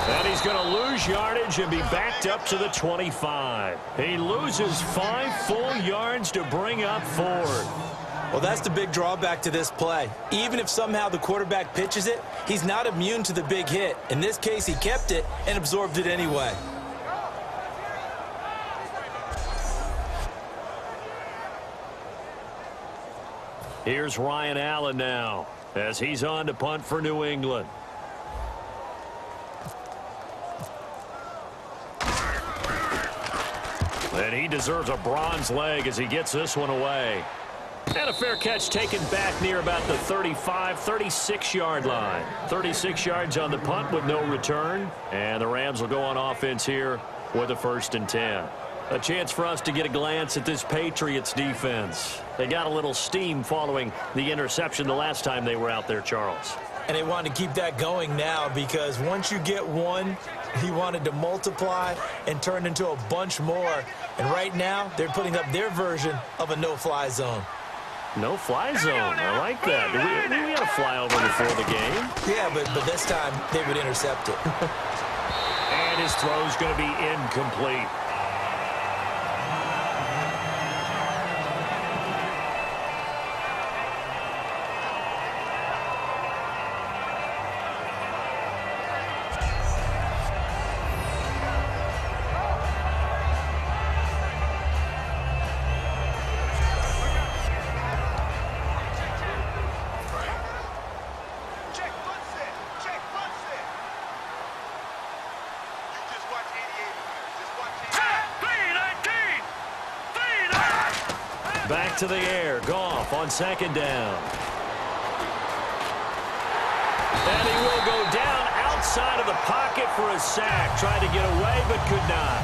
Speaker 3: And he's going to lose yardage and be backed up to the 25. He loses 5 full yards to bring up 4th.
Speaker 4: Well, that's the big drawback to this play. Even if somehow the quarterback pitches it, he's not immune to the big hit. In this case, he kept it and absorbed it anyway.
Speaker 3: Here's Ryan Allen now as he's on to punt for New England. And he deserves a bronze leg as he gets this one away. And a fair catch taken back near about the 35, 36-yard line. 36 yards on the punt with no return. And the Rams will go on offense here with a 1st and 10. A chance for us to get a glance at this Patriots defense. They got a little steam following the interception the last time they were out there, Charles.
Speaker 4: And they wanted to keep that going now because once you get one, he wanted to multiply and turn into a bunch more. And right now, they're putting up their version of a no-fly zone.
Speaker 3: No-fly zone. I like that. We had a flyover before the game.
Speaker 4: Yeah, but this time they would intercept it.
Speaker 3: And his throw's going to be incomplete. Back to the air. Goff on 2nd down. And he will go down outside of the pocket for a sack. Tried to get away, but could not.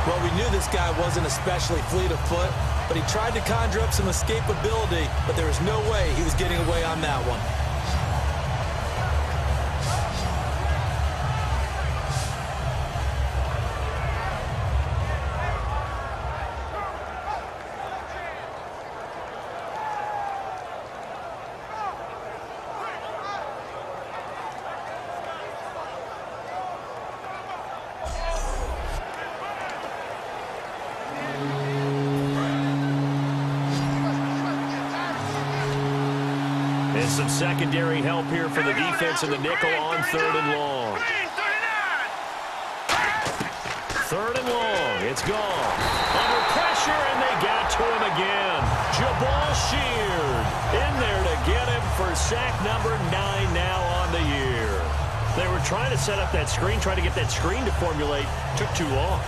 Speaker 4: Well, we knew this guy wasn't especially fleet of foot, but he tried to conjure up some escapability, but there was no way he was getting away on that one.
Speaker 3: Some secondary help here for the defense in the nickel on 3rd and long. 3rd and long. It's gone. Under pressure, and they got to him again. Jabal Sheard in there to get him for sack number 9 now on the year. They were trying to set up that screen, trying to get that screen to formulate. Took too long.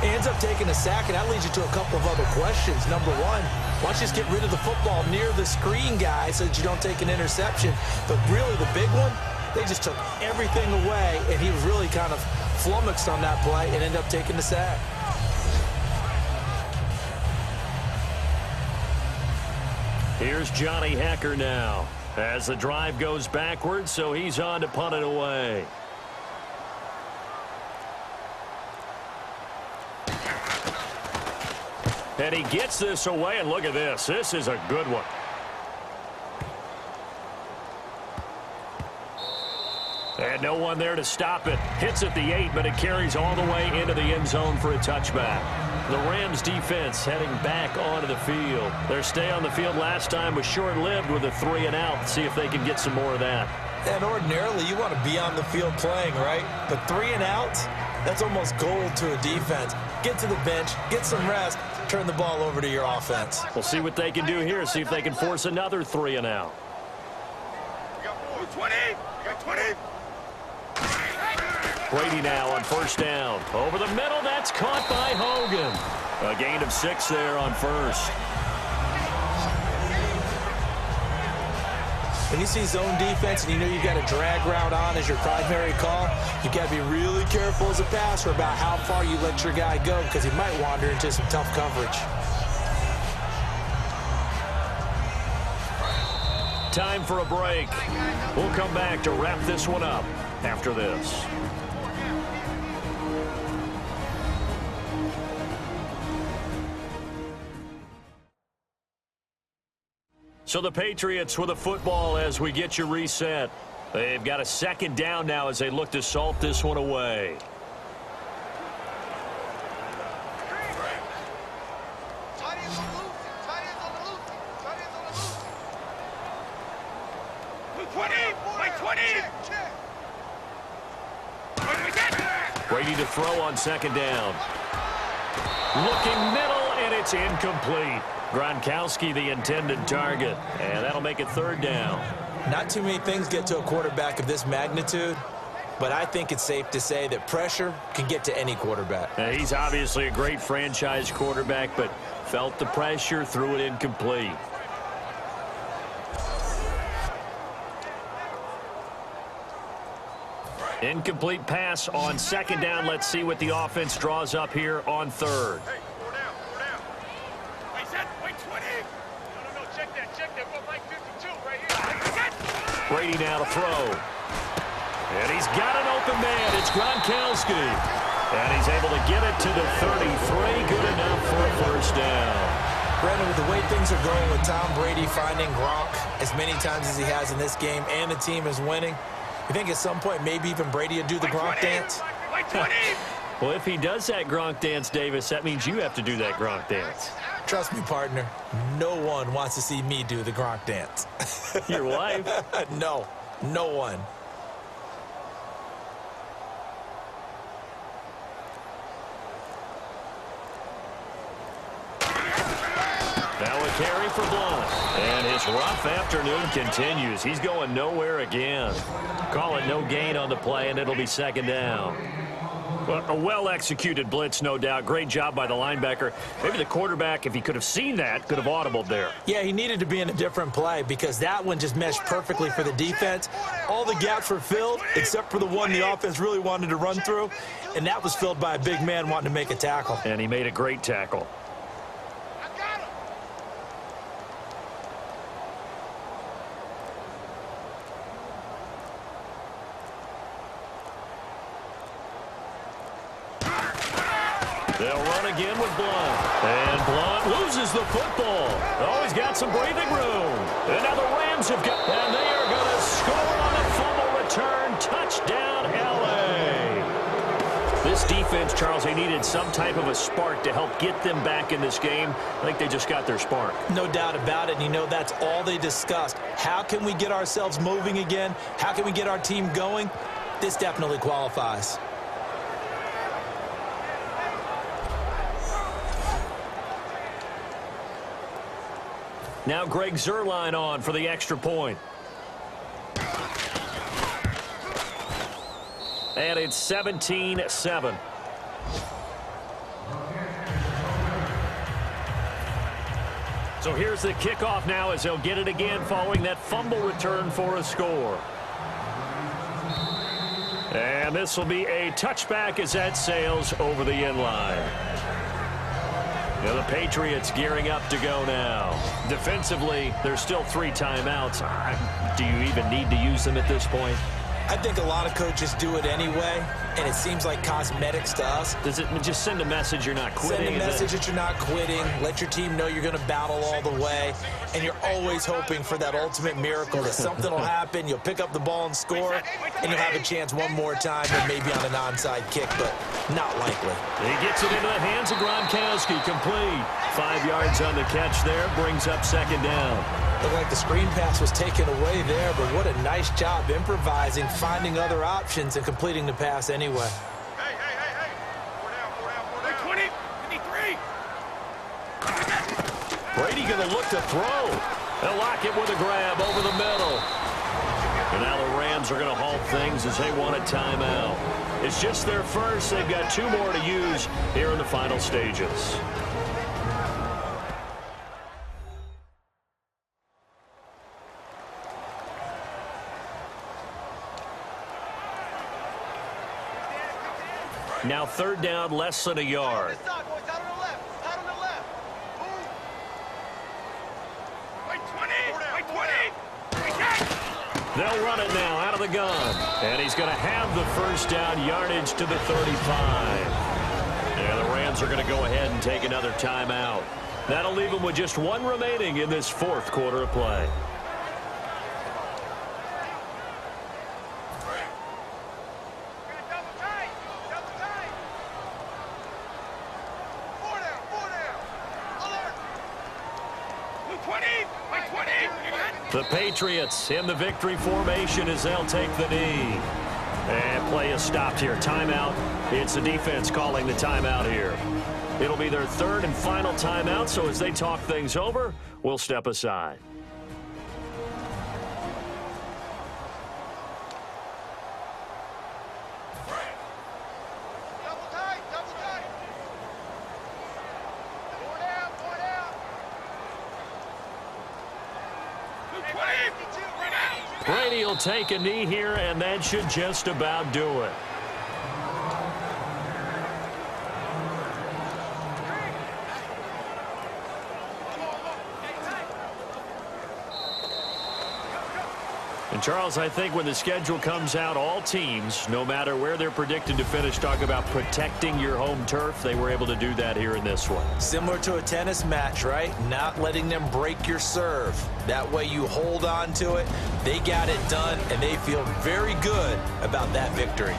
Speaker 4: He ends up taking a sack, and that leads you to a couple of other questions. Number one, why don't you just get rid of the football near the screen guy so that you don't take an interception? But really the big one, they just took everything away, and he was really kind of flummoxed on that play and ended up taking the sack.
Speaker 3: Here's Johnny Hecker now as the drive goes backwards, so he's on to punt it away. And he gets this away, and look at this. This is a good one. And no one there to stop it. Hits at the 8, but it carries all the way into the end zone for a touchback. The Rams defense heading back onto the field. Their stay on the field last time was short-lived with a 3-and-out. See if they can get some more of that.
Speaker 4: And ordinarily, you want to be on the field playing, right? But 3-and-outs, that's almost gold to a defense. Get to the bench, get some rest, turn the ball over to your offense.
Speaker 3: We'll see what they can do here. See if they can force another 3-and-out.
Speaker 5: We got 20. We got 20.
Speaker 3: Brady now on 1st down. Over the middle, that's caught by Hogan. A gain of 6 there on 1st.
Speaker 4: When you see zone defense and you know you've got a drag route on as your primary call, you got to be really careful as a passer about how far you let your guy go because he might wander into some tough coverage.
Speaker 3: Time for a break. We'll come back to wrap this one up after this. So the Patriots with a football as we get you reset. They've got a 2nd down now as they look to salt this one away. Brady to throw on 2nd down. Looking middle, and it's incomplete. Gronkowski the intended target, and that'll make it 3rd down.
Speaker 4: Not too many things get to a quarterback of this magnitude, but I think it's safe to say that pressure can get to any quarterback.
Speaker 3: Now, he's obviously a great franchise quarterback, but felt the pressure, threw it incomplete. Incomplete pass on 2nd down. Let's see what the offense draws up here on 3rd.
Speaker 5: Hey, 4 down, 4 down. Wait, set, wait, 20. No, check that, what, right 52, right here.
Speaker 3: Brady now to throw. And he's got an open man. It's Gronkowski. And he's able to get it to the 33. Good enough for a 1st down.
Speaker 4: Brandon, with the way things are going with Tom Brady finding Gronk as many times as he has in this game and the team is winning, you think at some point maybe even Brady would do the Gronk dance?
Speaker 3: Well, if he does that Gronk dance, Davis, that means you have to do that Gronk dance.
Speaker 4: Trust me, partner, no one wants to see me do the Gronk dance.
Speaker 3: Your wife?
Speaker 4: No, no one.
Speaker 3: Now a carry for Blunt. And his rough afternoon continues. He's going nowhere again. Call it no gain on the play, and it'll be 2nd down. Well, a well-executed blitz, no doubt. Great job by the linebacker. Maybe the quarterback, if he could have seen that, could have audibled there.
Speaker 4: Yeah, he needed to be in a different play because that one just meshed perfectly for the defense. All the gaps were filled except for the one the offense really wanted to run through, and that was filled by a big man wanting to make a tackle.
Speaker 3: And he made a great tackle. They'll run again with Blunt. And Blunt loses the football. Oh, he's got some breathing room. And now the Rams have got... And they are going to score on a fumble return. Touchdown, L.A. This defense, Charles, they needed some type of a spark to help get them back in this game. I think they just got their spark.
Speaker 4: No doubt about it. And you know, that's all they discussed. How can we get ourselves moving again? How can we get our team going? This definitely qualifies.
Speaker 3: Now Greg Zuerlein on for the extra point. And it's 17-7. So here's the kickoff now as they'll get it again following that fumble return for a score. And this will be a touchback as that sails over the end line. Now the Patriots gearing up to go now. Defensively, there's still 3 timeouts. Do you even need to use them at this point?
Speaker 4: I think a lot of coaches do it anyway, and it seems like cosmetics to us.
Speaker 3: Does it just send a message you're not quitting?
Speaker 4: Send a message that you're not quitting. Let your team know you're going to battle all the way, and you're always hoping for that ultimate miracle that something will happen, you'll pick up the ball and score, and you'll have a chance one more time and maybe on an onside kick, but not likely.
Speaker 3: He gets it into the hands of Gronkowski, complete. 5 yards on the catch there, brings up second down.
Speaker 4: Looked like the screen pass was taken away there, but what a nice job improvising, finding other options, and completing the pass anyway.
Speaker 5: Hey. 4 down. 20, 53.
Speaker 3: Brady going to look to throw. They'll lock it with a grab over the middle. And now the Rams are going to halt things as they want a timeout. It's just their first. They've got 2 more to use here in the final stages. Now 3rd down, less than a yard. They'll run it now out of the gun. And he's going to have the first down, yardage to the 35. And the Rams are going to go ahead and take another timeout. That'll leave them with just 1 remaining in this 4th quarter of play. The Patriots in the victory formation as they'll take the knee. And play is stopped here. Timeout. It's the defense calling the timeout here. It'll be their 3rd and final timeout, so as they talk things over, we'll step aside. Brady will take a knee here, and that should just about do it. And Charles, I think when the schedule comes out, all teams, no matter where they're predicted to finish, talk about protecting your home turf. They were able to do that here in this one.
Speaker 4: Similar to a tennis match, right? Not letting them break your serve. That way you hold on to it. They got it done, and they feel very good about that victory.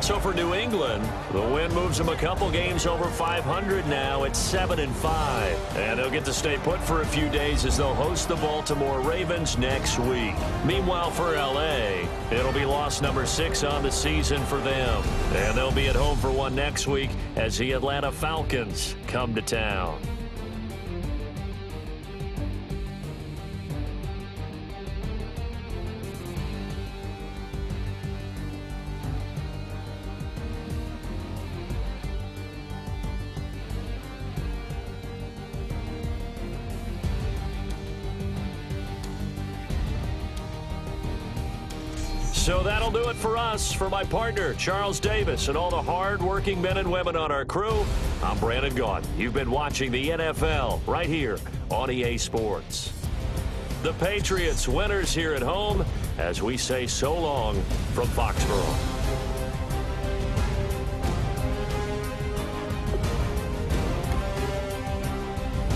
Speaker 3: So for New England, the win moves them a couple games over 500 now. It's 7-5. And they'll get to stay put for a few days as they'll host the Baltimore Ravens next week. Meanwhile, for L.A., it'll be loss number 6 on the season for them. And they'll be at home for one next week as the Atlanta Falcons come to town. So that'll do it for us. For my partner, Charles Davis, and all the hard-working men and women on our crew, I'm Brandon Gaudin. You've been watching the NFL right here on EA Sports. The Patriots winners here at home as we say so long from Foxborough.